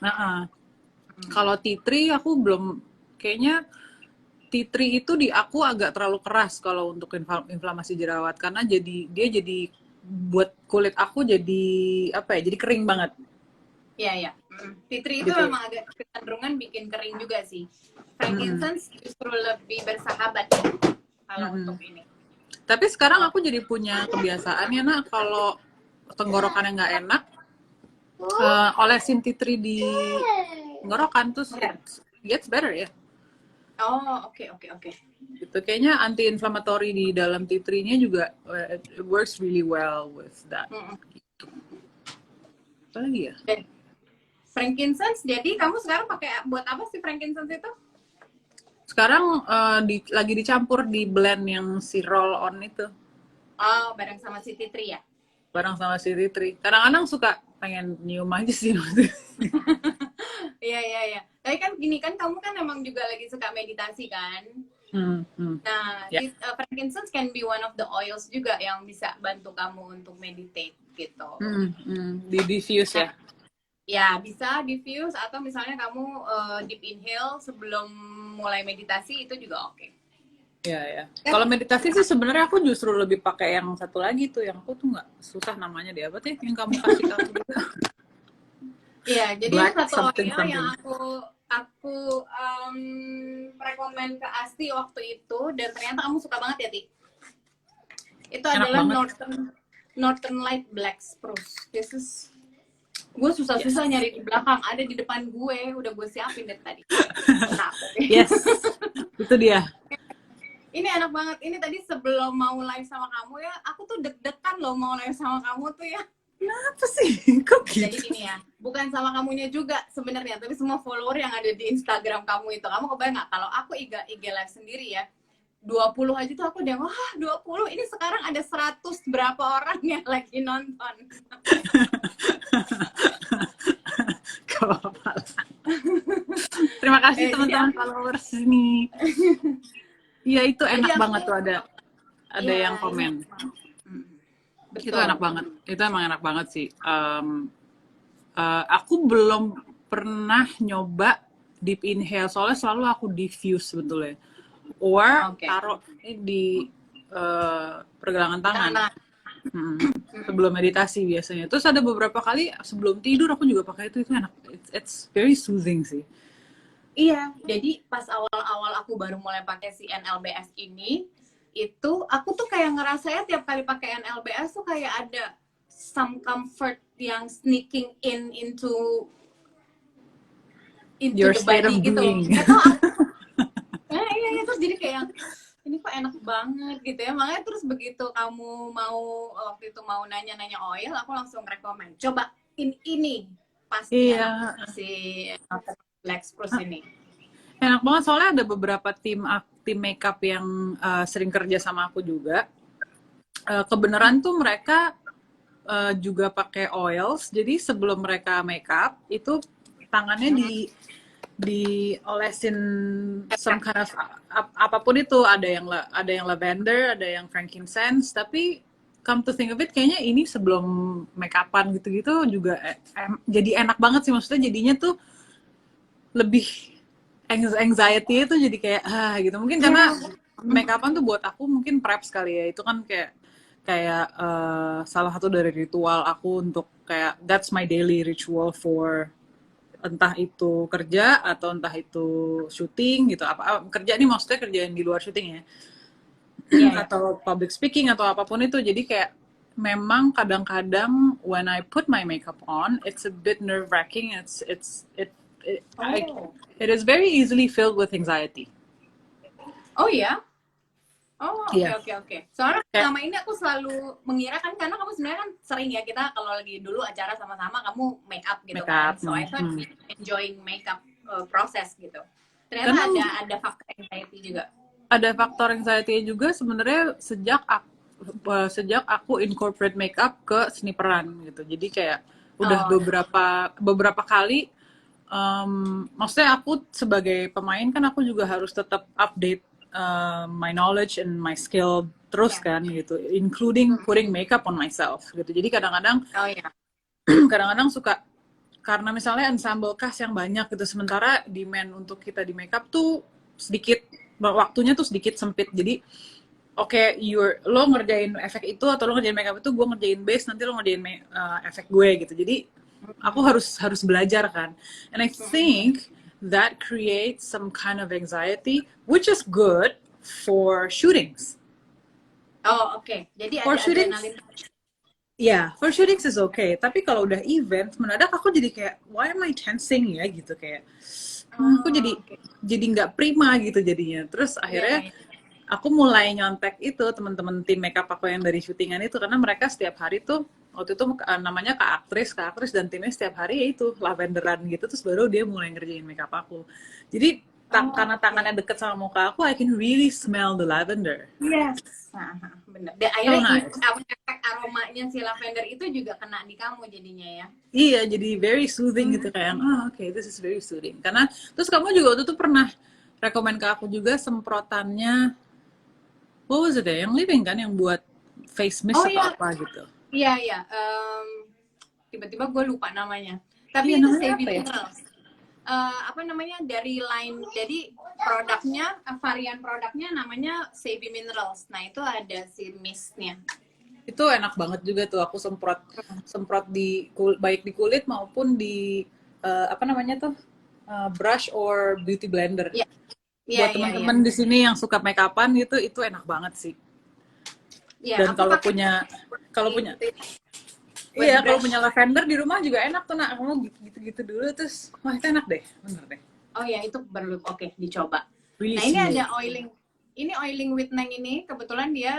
Kalau tea tree aku belum, kayaknya tea tree itu di aku agak terlalu keras kalau untuk inflamasi jerawat, karena dia jadi buat kulit aku jadi apa ya? Jadi kering banget. Iya. Tea tree itu Gitu. memang agak kecenderungan bikin kering juga sih. Frankincense justru lebih bersahabat kalau untuk ini. Tapi sekarang aku jadi punya kebiasaan ya, Nak, kalau tenggorokannya nggak enak, olesin tea tree di tenggorokan, terus gets better ya. Oh, oke. Gitu. Kayaknya anti-inflammatory di dalam tea tree-nya juga it works really well with that. Gitu. Apa lagi ya? Frankincense, jadi kamu sekarang pakai buat apa sih frankincense itu? Sekarang lagi dicampur di blend yang si roll on itu. Oh, bareng sama si tea tree ya? Bareng sama si tea tree. Kadang-kadang suka pengen nyium aja sih. Iya. Tapi kan gini kan, kamu kan emang juga lagi suka meditasi kan? Nah, frankincense can be one of the oils juga yang bisa bantu kamu untuk meditate gitu. Di diffuse ya? Ya, bisa diffuse atau misalnya kamu deep inhale sebelum mulai meditasi, itu juga oke. Ya. Kalau meditasi sih sebenarnya aku justru lebih pakai yang satu lagi tuh, yang aku tuh nggak susah namanya deh, apa tuh yang kamu kasih ke aku gitu. Iya, jadi Black satu something. yang aku rekomen ke Asti waktu itu, dan ternyata kamu suka banget ya, Ti. Itu Enak adalah banget. Northern Light Black Spruce. Gue susah-susah nyari di belakang, ada di depan gue, udah gue siapin dari tadi. Yes, itu dia. Ini enak banget. Ini tadi sebelum mau live sama kamu ya, aku tuh deg-degan loh mau live sama kamu tuh ya. Kenapa sih? Kok Jadi gitu? gini ya, bukan sama kamunya juga sebenarnya, tapi semua follower yang ada di Instagram kamu itu. Kamu kebayang nggak kalau aku IG live sendiri ya, 20 aja tuh aku udah, wah 20, ini sekarang ada 100 berapa orang yang lagi nonton. Gak apa-apa lah. Terima kasih Jadi teman-teman followers ini. Iya itu Jadi enak aku- banget tuh ada Iya, yang komen. betul. Itu enak banget. Itu emang enak banget sih. Aku belum pernah nyoba deep inhale soalnya selalu aku diffuse sebetulnya. Or Oke. taruh di pergelangan tangan. Karena Sebelum meditasi biasanya. Terus ada beberapa kali sebelum tidur aku juga pakai itu enak. It's very soothing sih. iya, jadi pas awal-awal aku baru mulai pakai si NLBS ini, itu aku tuh kayak ngerasanya tiap kali pakai NLBS tuh kayak ada some comfort yang sneaking into Your the state body of gitu. being. Nggak tahu iya, terus jadi kayak ini kok enak banget gitu ya. Makanya terus begitu kamu mau waktu itu mau nanya-nanya oil, aku langsung rekomen. Coba ini pasnya si Lex Plus ini. Enak banget soalnya ada beberapa tim makeup yang sering kerja sama aku juga. Kebenaran tuh mereka juga pakai oils. Jadi sebelum mereka makeup itu tangannya diolesin some kind of apapun itu, ada yang lavender, ada yang frankincense, tapi come to think of it kayaknya ini sebelum makeupan gitu-gitu juga jadi enak banget sih, maksudnya jadinya tuh lebih anxiety itu jadi kayak gitu, mungkin karena makeupan tuh buat aku mungkin prep sekali ya, itu kan kayak salah satu dari ritual aku untuk kayak that's my daily ritual for entah itu kerja atau entah itu syuting gitu, apa kerja nih maksudnya kerja yang di luar syuting ya, atau public speaking atau apapun itu, jadi kayak memang kadang-kadang when I put my makeup on it's a bit nerve-wracking, it is very easily filled with anxiety. Oh iya? Oh oke Iya. oke. Soalnya selama ini aku selalu mengira kan, karena kamu sebenarnya kan sering ya, kita kalau lagi dulu acara sama-sama kamu make up gitu kan. So I thought enjoying makeup process gitu. Ternyata ada faktor anxiety juga. Ada faktor anxiety juga sebenarnya sejak aku incorporate makeup ke seni peran gitu. Jadi kayak udah beberapa kali, maksudnya aku sebagai pemain kan aku juga harus tetap update my knowledge and my skill terus kan gitu, including putting makeup on myself gitu. Jadi kadang-kadang suka, karena misalnya ensemble cast yang banyak gitu, sementara demand untuk kita di makeup tuh sedikit, waktunya tuh sedikit sempit. Jadi lo ngerjain efek itu atau lo ngerjain makeup itu, gue ngerjain base, nanti lo ngerjain efek gue gitu. Jadi aku harus belajar kan, and I think that creates some kind of anxiety, which is good for shootings. Oh oke. Jadi for ada shootings, adrenalin. for shootings is okay. Tapi kalau udah event, mendadak aku jadi kayak, why am I tensing ya gitu, kayak aku jadi nggak prima gitu jadinya. Terus akhirnya aku mulai nyontek itu teman-teman tim makeup aku yang dari syutingan itu, karena mereka setiap hari tuh, waktu itu namanya kak aktris dan timnya setiap hari ya itu lavenderan gitu, terus baru dia mulai ngerjain makeup aku. Jadi karena tangannya deket sama muka aku, I can really smell the lavender. Yes. Bener. Dan akhirnya efek aromanya si lavender itu juga kena di kamu jadinya ya. Iya, jadi very soothing gitu, kayak this is very soothing. Karena terus kamu juga waktu itu pernah rekomen ke aku juga semprotannya, what was it ya, yang living kan, yang buat face mist atau apa gitu. Iya. Tiba-tiba gue lupa namanya. Tapi itu Savvy Minerals. Apa namanya, dari line, jadi produknya, varian produknya namanya Savvy Minerals. Nah itu ada si mistnya. Itu enak banget juga tuh, aku semprot baik di kulit maupun di apa namanya tuh, brush or beauty blender. Buat teman-teman di sini yang suka make-upan gitu, itu enak banget sih. Dan kalau punya lavender di rumah juga enak tuh, nak, kamu gitu-gitu dulu terus, wah itu enak deh, bener deh. Oh ya, itu perlu dicoba. Really nah ini smooth. ada oiling ini Oiling with Neng ini kebetulan dia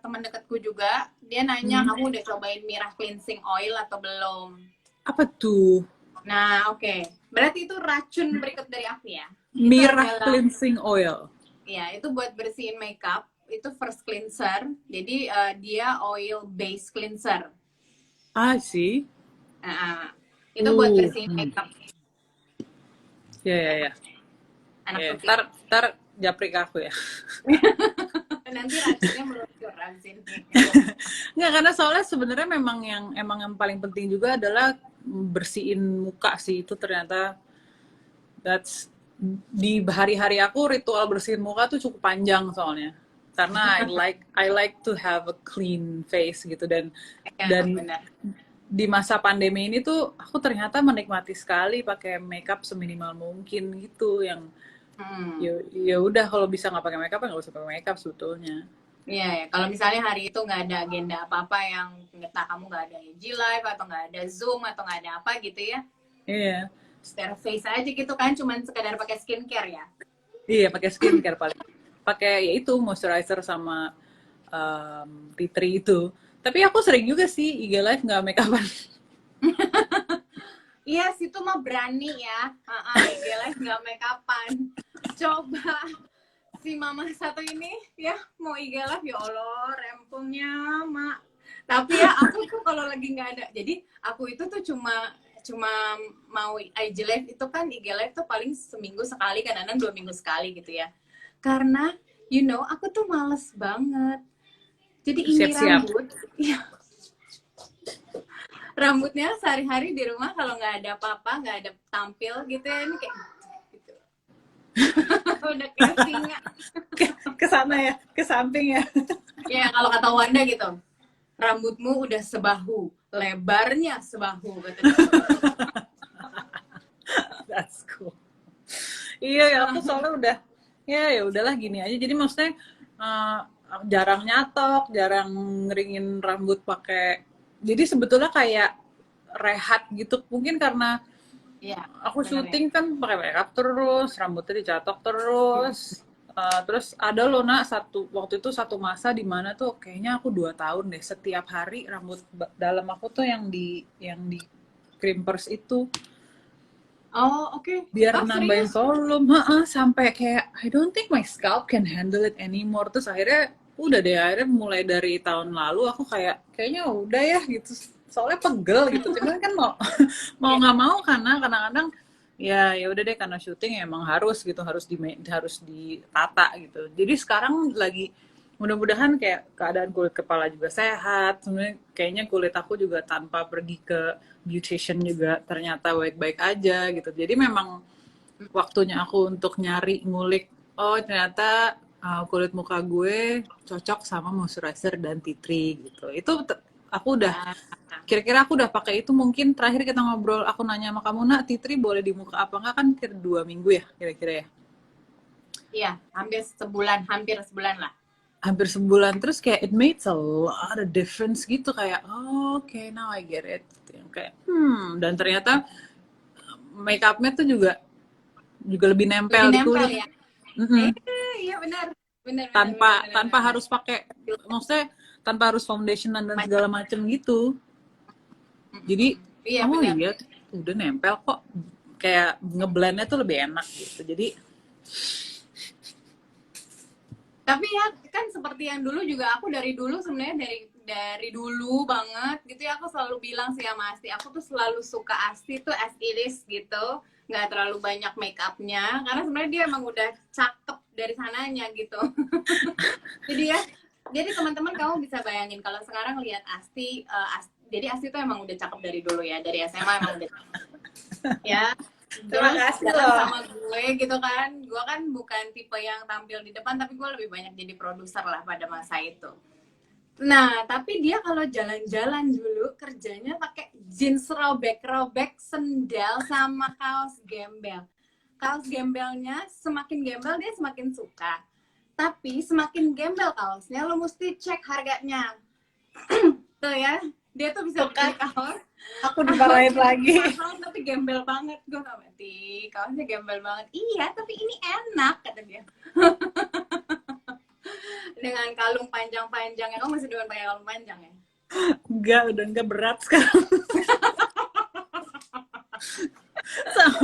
teman dekatku juga. Dia nanya kamu udah cobain Mira cleansing oil atau belum? Apa tuh? Nah, oke. Berarti itu racun berikut dari aku ya. Mira adalah- cleansing oil. Ya, itu buat bersihin makeup. Itu first cleanser. Jadi dia oil based cleanser. Ah sih. Itu buat bersihin makeup. Ya. Anak putih. Ntar japri ke aku ya. Nanti racunnya meluncur abis ini. Nggak, karena soalnya sebenarnya memang yang paling penting juga adalah bersihin muka sih. Itu ternyata that's di hari-hari aku ritual bersihin muka tuh cukup panjang soalnya. Karena I like to have a clean face gitu, dan Benar. di masa pandemi ini tuh aku ternyata menikmati sekali pakai makeup seminimal mungkin gitu, yang ya udah kalau bisa nggak pakai makeup nggak usah pakai makeup sebetulnya. Iya, ya. Kalau misalnya hari itu nggak ada agenda apa-apa yang entah kamu nggak ada IG live atau nggak ada Zoom atau nggak ada apa gitu ya, Iya. spare face aja gitu kan, cuman sekadar pakai skincare ya. Iya, pakai skincare paling. Pakai ya itu moisturizer sama tea tree itu. Tapi aku sering juga sih IG live nggak make upan. Iya, situ mah berani ya. IG live nggak make upan. Coba si mama satu ini ya mau IG live, ya Allah rempongnya mak. Tapi ya aku tuh kalau lagi nggak ada, jadi aku itu tuh cuma mau IG live itu kan, IG live tuh paling seminggu sekali, kadang-kadang 2 minggu sekali gitu ya. Karena aku tuh males banget. Jadi ini Siap-siap. rambut, ya. Rambutnya sehari-hari di rumah kalau nggak ada apa-apa, nggak ada tampil gitu ya, ini kayak gitu. Udah kayak singa. Ke sana ya, ke samping ya. Ya kalau kata Wanda gitu, rambutmu udah sebahu, lebarnya sebahu katanya. That's cool. Iya ya, aku soalnya udah ya udahlah gini aja. Jadi maksudnya jarang nyatok, jarang ngeringin rambut pakai. Jadi sebetulnya kayak rehat gitu. Mungkin karena Iya. aku syuting kan pakai makeup terus, rambutnya dicatok terus. Terus ada loh waktu itu satu masa di mana tuh kayaknya aku 2 tahun deh setiap hari rambut dalam aku tuh yang di crimpers itu. Oh, oke. Biar Oh, nambahin serius? volume, sampai kayak I don't think my scalp can handle it anymore. Terus akhirnya akhirnya mulai dari tahun lalu aku kayaknya udah ya gitu. Soalnya pegel gitu. Cuman kan mau nggak mau karena kadang-kadang ya udah deh, karena syuting ya emang harus ditata gitu. Jadi sekarang lagi mudah-mudahan kayak keadaan kulit kepala juga sehat. Sebenarnya kayaknya kulit aku juga tanpa pergi ke beautician juga ternyata baik-baik aja gitu. Jadi memang waktunya aku untuk nyari ngulik, oh ternyata kulit muka gue cocok sama moisturizer dan tea tree gitu. Itu aku udah kira-kira aku udah pakai itu. Mungkin terakhir kita ngobrol aku nanya sama kamu, nak, tea tree boleh di muka apa enggak, kan kira 2 minggu ya kira-kira ya. Iya, hampir sebulan lah. Hampir sebulan. Terus kayak it made a lot of difference gitu, kayak okay, now I get it gitu. Yang kayak dan ternyata make up-nya tuh juga lebih nempel di kulit ya. Iya benar. tanpa harus pakai, maksudnya tanpa harus foundation dan segala macem gitu. Jadi Iya, oh benar. iya udah nempel kok, kayak ngeblendnya tuh lebih enak gitu. Jadi Tapi ya kan seperti yang dulu juga, aku dari dulu sebenarnya dari dulu banget gitu ya, aku selalu bilang sih sama Asti, aku tuh selalu suka Asti tuh as it is gitu, nggak terlalu banyak make up-nya, karena sebenarnya dia emang udah cakep dari sananya gitu. jadi teman-teman kamu bisa bayangin kalau sekarang lihat Asti, jadi Asti tuh emang udah cakep dari dulu ya, dari SMA emang udah ya. Terima kasih Terus loh. sama gue gitu kan, gue kan bukan tipe yang tampil di depan, tapi gue lebih banyak jadi produser lah pada masa itu. Nah, tapi dia kalau jalan-jalan dulu kerjanya pakai jeans robek, sendal sama kaos gembel. Kaos gembelnya semakin gembel dia semakin suka. Tapi semakin gembel kaosnya, lo mesti cek harganya. Tuh ya, dia tuh bisa beli kaos. aku dimarahin lagi. Mahal tapi gembel banget. Gue gak mati, kaosnya gembel banget. Iya, tapi ini enak, kata dia. dengan kalung panjang-panjang. Kamu masih dengan pakai kalung panjang ya? Udah enggak, berat sekarang. sama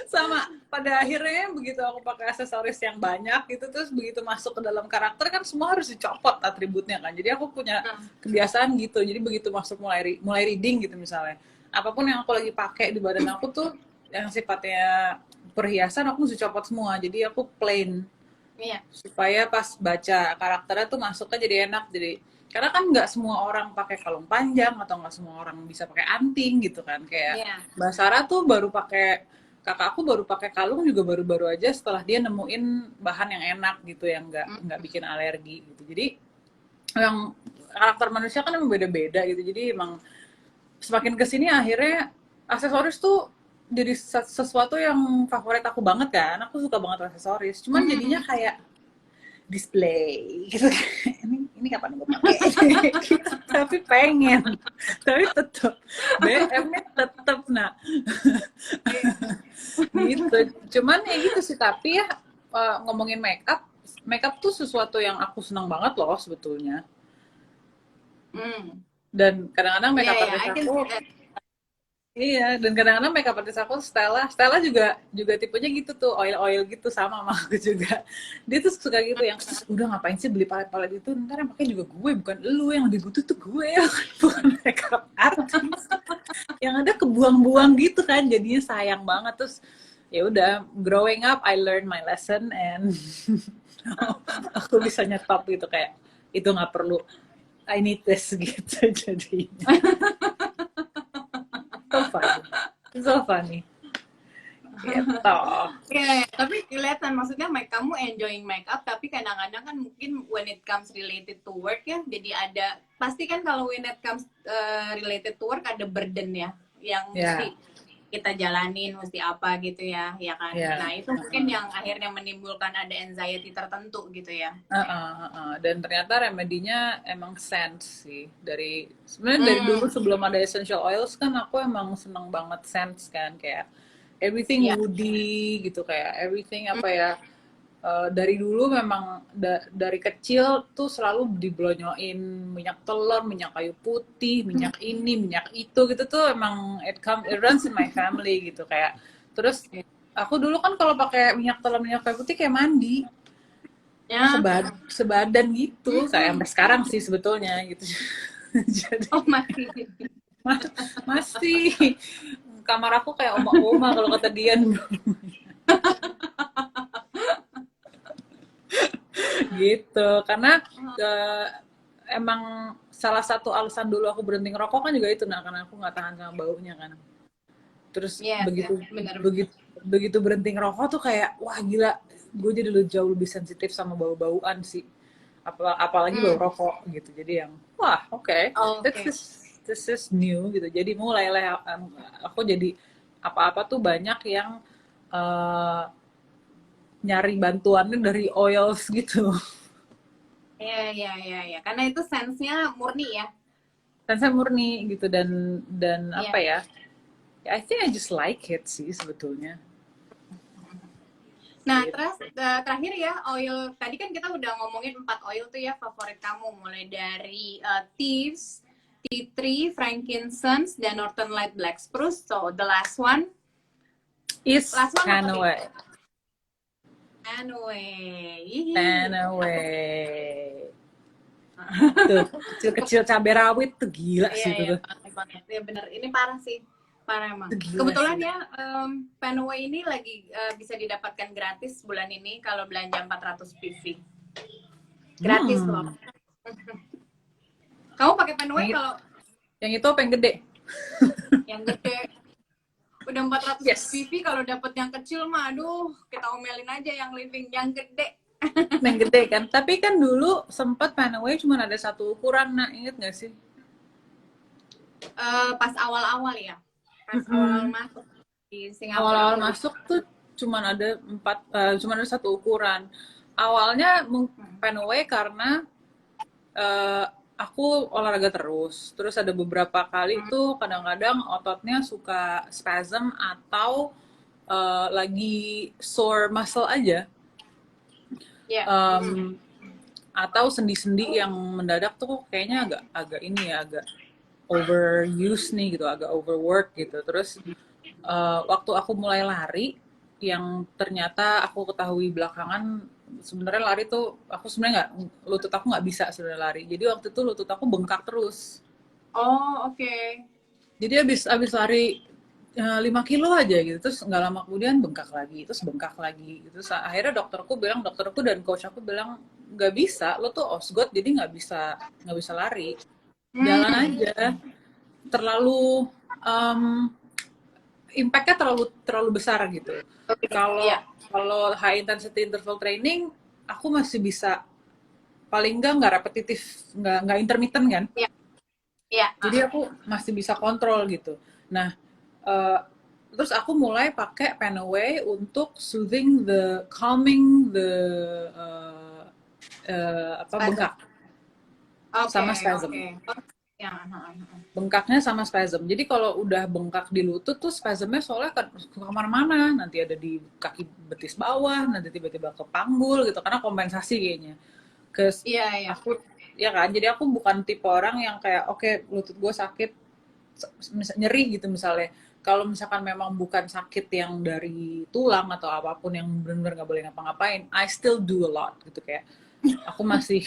sama pada akhirnya begitu aku pakai aksesoris yang banyak gitu, terus begitu masuk ke dalam karakter kan semua harus dicopot atributnya kan, jadi aku punya kebiasaan gitu, jadi begitu masuk mulai reading gitu misalnya, apapun yang aku lagi pakai di badan aku tuh yang sifatnya perhiasan aku mesti copot semua, jadi aku plain Iya. supaya pas baca karakternya tuh masuknya jadi enak, jadi karena kan nggak semua orang pakai kalung panjang atau nggak semua orang bisa pakai anting gitu kan, kayak Iya. Mbak Sarah tuh baru pakai, kakak aku baru pakai kalung juga baru-baru aja setelah dia nemuin bahan yang enak gitu yang nggak bikin alergi gitu, jadi yang karakter manusia kan emang beda-beda gitu, jadi emang semakin kesini akhirnya aksesoris tuh jadi sesuatu yang favorit aku banget kan, aku suka banget aksesoris, cuman jadinya kayak display gitu. ini kapan gue pakai gitu. Tapi pengen, tapi tetap BM-nya tetap gitu, cuman ya gitu sih. Tapi ya ngomongin makeup tuh sesuatu yang aku senang banget loh sebetulnya, dan kadang-kadang makeup artist aku iya, dan kadang-kadang makeup artist aku Stella juga tipenya gitu tuh, oil gitu sama aku juga. Dia tuh suka gitu yang udah ngapain sih beli palet itu, ntar yang pakai juga gue, bukan elu, yang lebih butuh tuh gue, bukan makeup artist. Yang ada kebuang-buang gitu kan, jadinya sayang banget. Terus ya udah, growing up I learned my lesson and aku bisa nyetop gitu, kayak itu nggak perlu, I need this gitu jadinya. So funny. Gitu. Iya, tapi kelihatan maksudnya kamu enjoying makeup, tapi kadang-kadang kan mungkin when it comes related to work ya, jadi ada pasti kan kalau when it comes related to work ada burden ya, yang mesti kita jalanin, mesti apa gitu ya, ya kan? Nah itu mungkin yang akhirnya menimbulkan ada anxiety tertentu gitu ya. Dan ternyata remedinya emang scents sih. Sebenarnya dari dulu sebelum ada essential oils kan aku emang seneng banget scents kan, kayak everything woody gitu, kayak everything apa ya. Dari dulu memang dari kecil tuh selalu diblonyoin minyak telur, minyak kayu putih, minyak ini, minyak itu gitu tuh emang it runs in my family gitu, kayak terus aku dulu kan kalau pakai minyak telur, minyak kayu putih kayak mandi sebadan gitu, kayak sampai sekarang sih sebetulnya gitu. Jadi masih kamar aku kayak oma-oma kalau kata Dian. Gitu, karena emang salah satu alasan dulu aku berhenti ngerokok kan juga itu, karena aku nggak tahan sama baunya kan. Terus begitu berhenti ngerokok tuh kayak wah gila, gue jadi jauh lebih sensitif sama bau-bauan sih, apalagi bau rokok gitu. Jadi yang wah oke. This is new gitu. Jadi mulailah aku jadi apa-apa tuh banyak yang nyari bantuannya dari oils gitu. Iya. Karena itu sense-nya murni ya. Sense-nya murni gitu, dan apa ya? I think I just like it sih sebetulnya. Nah, terus terakhir ya, oil. Tadi kan kita udah ngomongin 4 oil tuh ya favorit kamu, mulai dari Thieves, Tea Tree, Frankincense, dan Northern Light Black Spruce. So the last one is Hanaway. Tuh, kecil-kecil cabai rawit tuh gila sih tuh. Iya bener, ini parah sih, parah emang. Kebetulan ya, Panaway ini lagi bisa didapatkan gratis bulan ini kalau belanja 400 PV. Gratis loh. Kamu pakai Panaway kalau yang itu apa yang gede? Yang gede. Udah 400 PV, kalau dapet yang kecil mah aduh, kita omelin aja yang living, yang gede. Yang gede kan, tapi kan dulu sempat Panaway cuma ada satu ukuran, inget nggak sih? Pas awal-awal ya, pas awal masuk di Singapura. Awal-awal masuk tuh cuma ada satu ukuran. Awalnya Panaway karena aku olahraga terus ada beberapa kali tuh kadang-kadang ototnya suka spasm atau lagi sore muscle aja. atau sendi-sendi yang mendadak tuh kayaknya agak ini ya, agak overuse nih gitu, agak overwork gitu. Terus waktu aku mulai lari, yang ternyata aku ketahui belakangan, sebenarnya lari tuh aku sebenarnya lutut aku nggak bisa sebenarnya lari. Jadi waktu itu lutut aku bengkak terus. Oh, oke. Jadi abis lari 5 kilo aja gitu, terus nggak lama kemudian bengkak lagi, terus bengkak lagi gitu. Terus akhirnya dokterku dan coach aku bilang nggak bisa, lo tuh osgot jadi nggak bisa lari, jalan aja. Terlalu impact-nya terlalu besar gitu. Oke, Kalau iya. kalau high intensity interval training, aku masih bisa, paling nggak repetitif, nggak intermittent kan. Iya, iya. Jadi aku masih bisa kontrol gitu. Nah, terus aku mulai pakai Panaway untuk calming the Spasm. bengkak Oke, sama spasm. oke. Ya, Bengkaknya sama spasm. Jadi kalau udah bengkak di lutut tuh spasmnya soalnya ke kemana-mana. Nanti ada di kaki betis bawah, nanti tiba-tiba ke panggul gitu. Karena kompensasi kayaknya. iya, iya. Aku, ya kan, jadi aku bukan tipe orang yang kayak, oke, lutut gue sakit, nyeri gitu misalnya. Kalau misalkan memang bukan sakit yang dari tulang atau apapun yang benar-benar nggak boleh ngapa-ngapain, I still do a lot gitu, kayak aku masih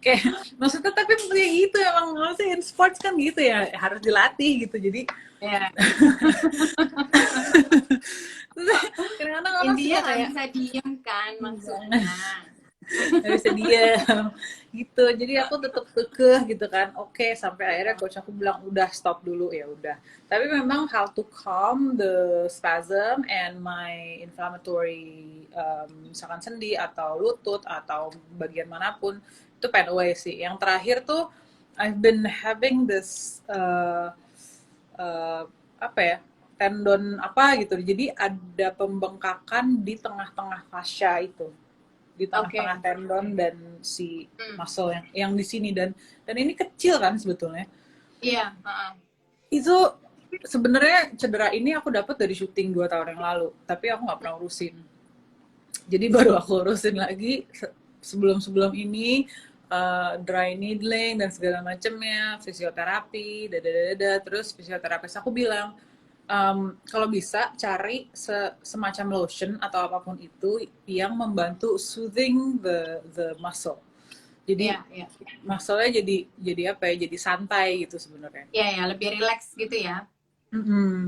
kayak, maksudnya tapi kayak gitu emang, maksudnya in sports kan gitu ya, harus dilatih gitu. Jadi Iya. kadang-kadang orang Intinya suka nggak kayak bisa diem kan maksudnya. nggak bisa diam gitu. Jadi aku tetap kekeh gitu kan. Oke, sampai akhirnya coach aku bilang udah stop dulu, ya udah. Tapi memang how to calm the spasm and my inflammatory, misalkan sendi atau lutut atau bagian manapun, itu Panaway sih. Yang terakhir tuh I've been having this apa ya, tendon apa gitu. Jadi ada pembengkakan di tengah-tengah fascia itu, di tengah-tengah tendon dan si muscle yang di sini, dan ini kecil kan sebetulnya. Iya. Itu sebenarnya cedera ini aku dapat dari syuting 2 tahun yang lalu, tapi aku nggak pernah urusin. Jadi baru aku urusin lagi sebelum ini, dry needling dan segala macamnya, fisioterapi, terus fisioterapis aku bilang, kalau bisa cari semacam lotion atau apapun itu yang membantu soothing the muscle. Jadi muscle-nya jadi apa ya? Jadi santai gitu sebenarnya. Iya, ya, lebih relax gitu ya.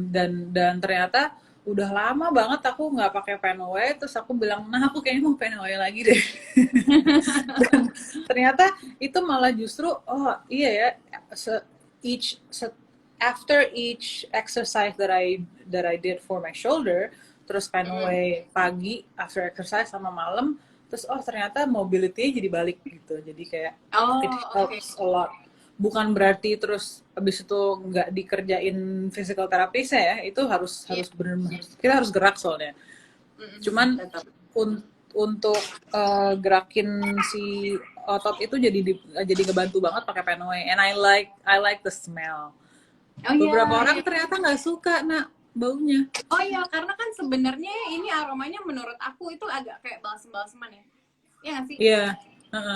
Dan ternyata udah lama banget aku nggak pakai Panaway, terus aku bilang, nah aku kayaknya mau Panaway lagi deh. Dan ternyata itu malah justru, oh iya ya, after each exercise that I did for my shoulder, terus Panaway pagi after exercise sama malam, terus ternyata mobility jadi balik gitu. Jadi kayak it helps a lot. Bukan berarti terus habis itu nggak dikerjain physical therapist ya, itu harus benar-benar, kita harus gerak soalnya. Cuman untuk gerakin si otot itu jadi ngebantu banget pakai Panaway, and I like the smell. Beberapa orang ternyata nggak suka baunya. Oh iya, karena kan sebenarnya ini aromanya menurut aku itu agak kayak balsem-balseman ya. Iya nggak sih? Iya.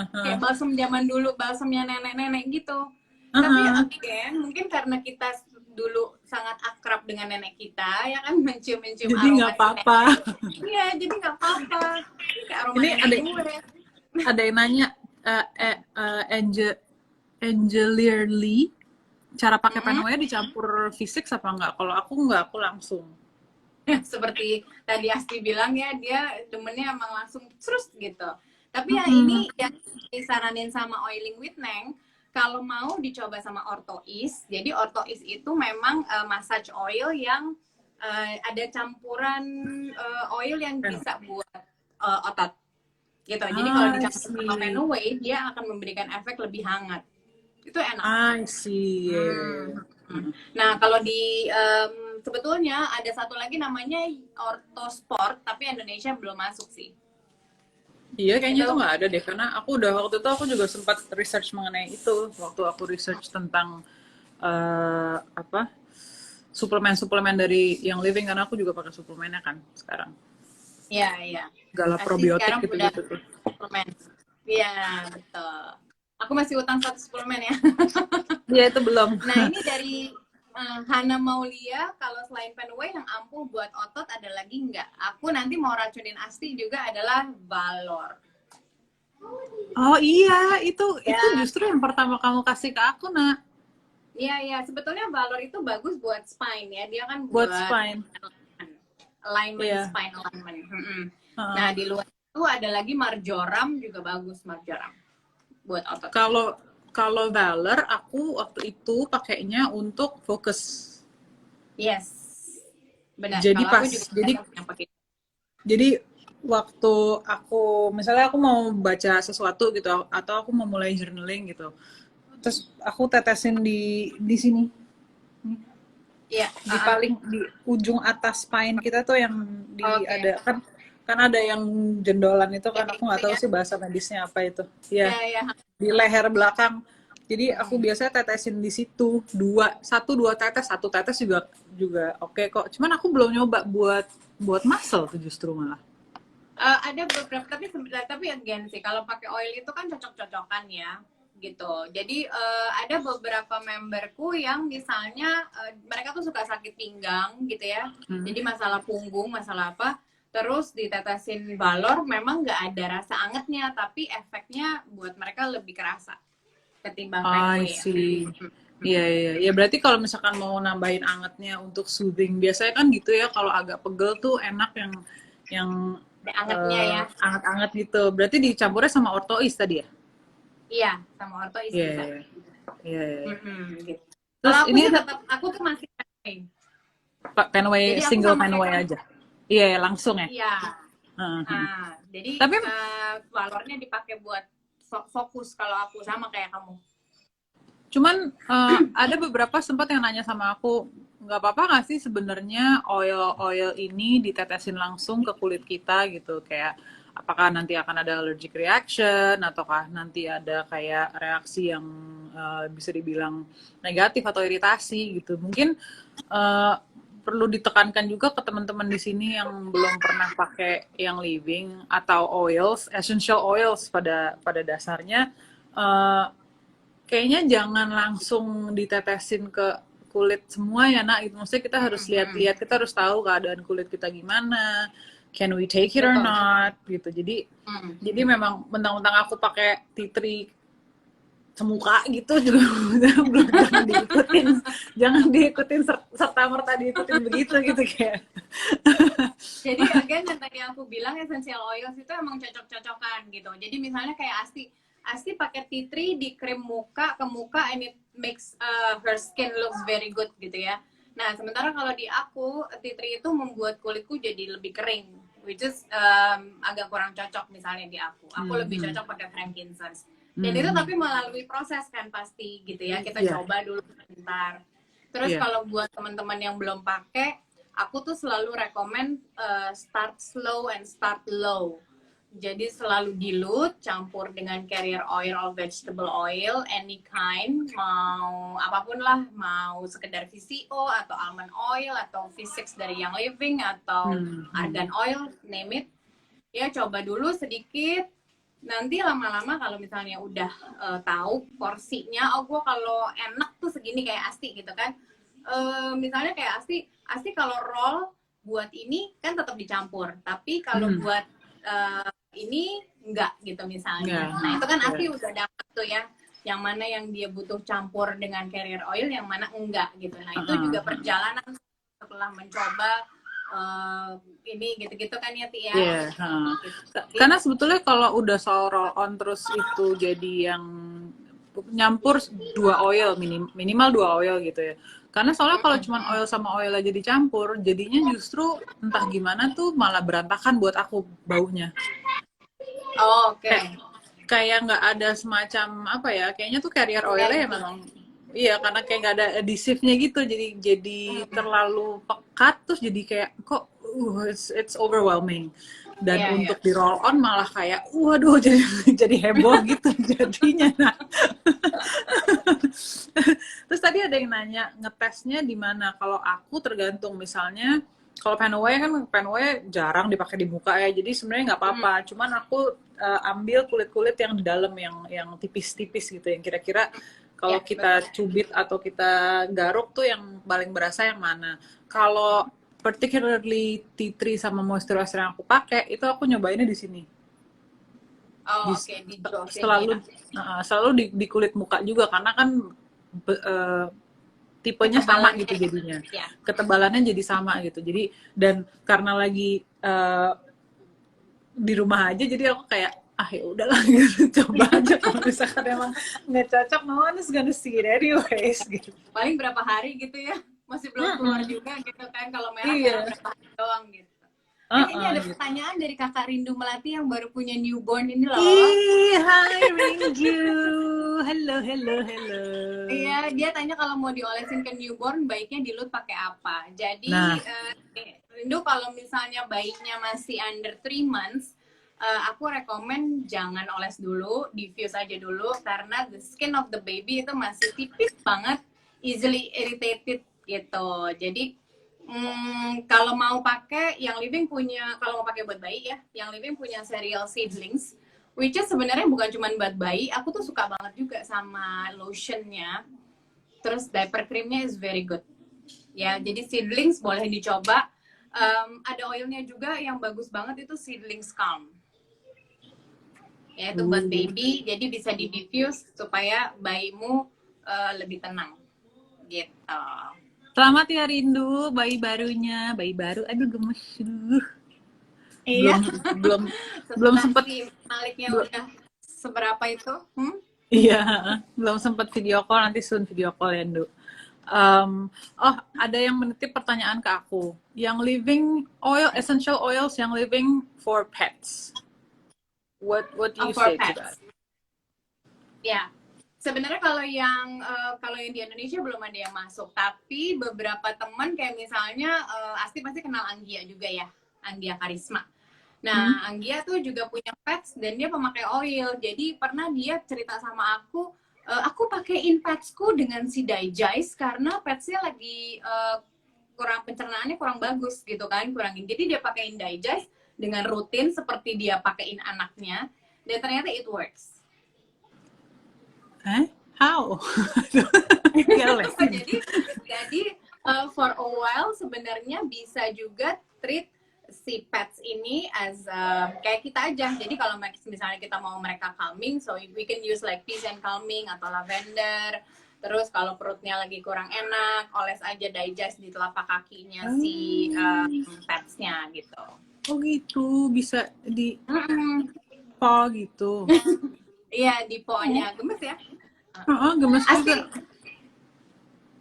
Kayak balsem zaman dulu, balsemnya nenek-nenek gitu. Tapi again, mungkin karena kita dulu sangat akrab dengan nenek kita, ya kan, mencium-mencium aroma. Jadi nggak apa-apa. Iya, jadi nggak apa-apa. Kayak aroma ini ada yang nanya, Angelier Lee, cara pakai Panaway dicampur fisik apa enggak? Kalau aku enggak, aku langsung. Seperti tadi Asti bilang ya, dia demennya emang langsung terus gitu. Tapi ya ini yang disaranin sama Oiling with Neng, kalau mau dicoba sama Orthois. Jadi Orthois itu memang massage oil yang ada campuran oil yang bisa buat otot gitu. Jadi kalau dicampur sama Panaway, dia akan memberikan efek lebih hangat. Itu enak. I see. Nah, kalau di sebetulnya ada satu lagi namanya Orthosport, tapi Indonesia belum masuk sih. Iya, kayaknya tuh nggak ada deh, karena waktu itu aku juga sempat research mengenai itu, waktu aku research tentang suplemen dari yang living, karena aku juga pakai suplemennya kan sekarang. Iya. Segala probiotik gitu tuh. suplemen. Iya, betul. Aku masih utang 1 suplemen ya. Iya, itu belum. Nah, ini dari Hana Maulia, kalau selain Fenway yang ampuh buat otot ada lagi nggak? Aku nanti mau racunin Asti juga adalah Valor. Oh iya, itu Ya. justru yang pertama kamu kasih ke aku, Nak. Iya, sebetulnya Valor itu bagus buat spine ya. Dia kan Buat spine. alignment, Iya. spine alignment. Heeh. Nah, di luar itu ada lagi Marjoram, juga bagus Marjoram buat otot. Kalau Valor, aku waktu itu pakainya untuk fokus. Yes, benar. Jadi Kalau aku pas, juga yang pakai. jadi waktu misalnya aku mau baca sesuatu gitu, atau aku mau mulai journaling gitu, terus aku tetesin di sini, Iya, di paling di ujung atas spine kita tuh yang Oke. ada kan ada yang jendolan itu kan, aku nggak tahu Ya. sih bahasa medisnya apa itu. Ya, Ya. di leher belakang. Jadi aku biasanya tetesin di situ, 2 tetes, 1 tetes juga oke kok. Cuman aku belum nyoba buat muscle tuh justru malah. Ada beberapa, tapi again sih, kalau pakai oil itu kan cocok-cocokan ya, gitu. Jadi ada beberapa memberku yang misalnya mereka tuh suka sakit pinggang gitu ya. Jadi masalah punggung, masalah apa, terus ditetesin Valor, memang nggak ada rasa angetnya, tapi efeknya buat mereka lebih kerasa ketimbang I Fenway ya. see. Iya. Ya berarti kalau misalkan mau nambahin angetnya untuk soothing, biasanya kan gitu ya, kalau agak pegel tuh enak yang Ada angetnya ya. anget-anget gitu. Berarti dicampurnya sama ortois tadi ya? Iya, sama ortois Iya. bisa. Iya. Gitu. Terus Kalau aku ini sih tetap, aku tuh masih Fenway. Fenway, Jadi aku single sama Fenway kayak aja. Iya, langsung ya. Iya. Uh-huh. Jadi Tapi Valornya dipakai buat fokus kalau aku, sama kayak kamu. cuman ada beberapa sempat yang nanya sama aku, nggak apa-apa nggak sih sebenarnya oil ini ditetesin langsung ke kulit kita gitu, kayak apakah nanti akan ada allergic reaction ataukah nanti ada kayak reaksi yang bisa dibilang negatif atau iritasi gitu. Mungkin perlu ditekankan juga ke teman-teman di sini yang belum pernah pakai yang living atau oils, essential oils pada dasarnya. Kayaknya jangan langsung ditetesin ke kulit semua ya nak, gitu. Maksudnya kita harus lihat-lihat, kita harus tahu keadaan kulit kita gimana, can we take it or not gitu. Jadi memang mentang-mentang aku pakai tea tree semuka gitu juga belum, jangan diikutin serta merta diikutin begitu gitu kayak. Jadi again yang tadi aku bilang, essential oils itu emang cocok-cocokan gitu. Jadi misalnya kayak Asti pakai tea tree di krim muka ke muka, and it makes her skin looks very good gitu ya. Nah, sementara kalau di aku, tea tree itu membuat kulitku jadi lebih kering, which is agak kurang cocok misalnya di aku. Aku lebih cocok pakai frankincense. Dan itu tapi melalui proses kan pasti gitu ya. Kita coba dulu sebentar. Terus kalau buat teman-teman yang belum pakai, aku tuh selalu rekomen start slow and start low. Jadi selalu dilute, campur dengan carrier oil or vegetable oil, any kind, mau apapun lah, mau sekedar VCO atau almond oil atau V6 dari Young Living atau argan oil, name it. Ya coba dulu sedikit, nanti lama-lama kalau misalnya udah tahu porsinya, oh gue kalau enak tuh segini kayak Asti gitu kan. Misalnya kayak Asti kalau roll buat ini kan tetap dicampur, tapi kalau buat ini enggak gitu misalnya. Nah itu kan Asti udah dapet tuh ya, yang mana yang dia butuh campur dengan carrier oil, yang mana enggak gitu. Nah itu juga perjalanan setelah mencoba ini gitu-gitu kan ya Ti ya. Gitu. Karena sebetulnya kalau udah soal roll on terus itu jadi yang nyampur 2 oil, minimal 2 oil gitu ya. Karena soalnya kalau cuma oil sama oil aja dicampur, jadinya justru entah gimana tuh malah berantakan buat aku baunya. Oh, oke. Kayak nggak ada semacam apa ya, kayaknya tuh carrier oilnya ya memang, iya karena kayak nggak ada adhesive-nya gitu, jadi terlalu pekat, terus jadi kayak kok it's overwhelming. Dan untuk di roll on malah kayak waduh jadi heboh gitu jadinya. Terus tadi ada yang nanya ngetesnya di mana? Kalau aku tergantung, misalnya Kalau pen away jarang dipakai di muka ya, jadi sebenarnya nggak apa-apa. Cuman aku ambil kulit-kulit yang di dalam, yang tipis-tipis gitu, yang kira-kira kalau Ya, kita cubit atau kita garuk tuh yang paling berasa yang mana. Kalau particularly tea tree sama moisturizer yang aku pakai, itu aku nyobainnya di sini. Oh, Di- oke, di Josh selalu ya. selalu di kulit muka juga, karena kan tipenya sama Ketebalannya gitu jadinya, ya. ketebalannya jadi sama gitu. Jadi dan karena lagi di rumah aja, jadi aku kayak ya udahlah gitu, coba aja. Kalau misalkan emang nggak cocok, no one is gonna see it anyways gitu. Paling berapa hari gitu ya, masih belum keluar juga gitu kan, kalau merah Iya. berapa hari doang gitu. Ini ada Gitu. pertanyaan dari kakak Rindu Melati yang baru punya newborn ini loh. Hai Rindu, hello. Iya, dia tanya kalau mau diolesin ke newborn baiknya dilut pakai apa. Jadi Nah. Rindu, kalau misalnya bayinya masih under 3 months, aku rekomen jangan oles dulu, diffuse aja dulu, karena the skin of the baby itu masih tipis banget, easily irritated gitu. Jadi kalau mau pakai, yang Living punya, kalau mau pakai buat bayi ya, yang Living punya serial Seedlings, which is sebenarnya bukan cuma buat bayi, aku tuh suka banget juga sama lotionnya, terus diaper creamnya is very good. Ya, jadi Seedlings boleh dicoba. Ada oilnya juga yang bagus banget, itu Seedlings Calm. Ya, itu buat baby, jadi bisa di diffuse supaya bayimu lebih tenang. Gitu. Selamat ya Rindu, bayi barunya, bayi baru, aduh gemes. Iya. Belum sempet. Maliknya udah seberapa itu? Iya, belum sempat video call, nanti soon video call ya, Ndu. Ada yang menitip pertanyaan ke aku. Yang living oil, essential oils yang living for pets. What do you say to that? Ya, sebenarnya kalau yang di Indonesia belum ada yang masuk, tapi beberapa teman kayak misalnya Asti pasti kenal Anggia juga ya, Anggia Karisma. Nah, Anggia tuh juga punya pets dan dia pemakai oil. Jadi pernah dia cerita sama aku pakaiin petsku dengan si Digest karena petsnya lagi kurang pencernaannya kurang bagus gitu kan, kurangin. Jadi dia pakaiin Digest dengan rutin seperti dia pakaiin anaknya, dan ternyata it works. How? jadi for a while sebenarnya bisa juga treat si pets ini as kayak kita aja. Jadi kalau misalnya kita mau mereka calming, so we can use like peace and calming atau lavender. Terus kalau perutnya lagi kurang enak, oles aja Digest di telapak kakinya si petsnya gitu. Oh gitu, bisa di paw gitu. Iya, di paw-nya. Gemes ya? Gemes juga.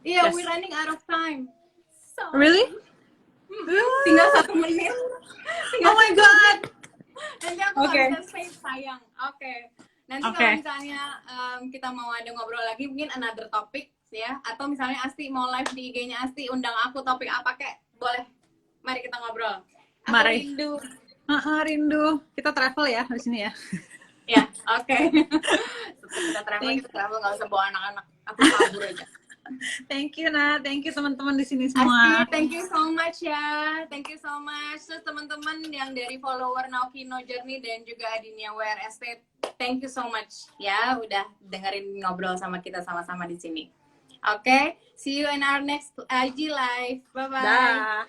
Iya, we're running out of time. So, really? Tinggal 1 menit. Oh my god. Nanti aku bisa save, sayang. Oke. Nanti kalau misalnya kita mau ada ngobrol lagi, mungkin another topic ya. Atau misalnya Asti mau live di IG-nya Asti, undang aku topik apa kek, boleh. Mari kita ngobrol. Mari. Rindu. Rindu. Kita travel ya di sini ya. Ya, oke. Kita travel, nggak usah bawa anak-anak. Aku kabur aja. Thank you, Nat. Thank you teman-teman di sini semua. Asti, thank you so much ya. Thank you so much. Terus teman-teman yang dari follower Naoki No Journey dan juga Adinia Wear Estate, thank you so much ya udah dengerin ngobrol sama kita sama-sama di sini. Oke, see you in our next IG live. Bye bye.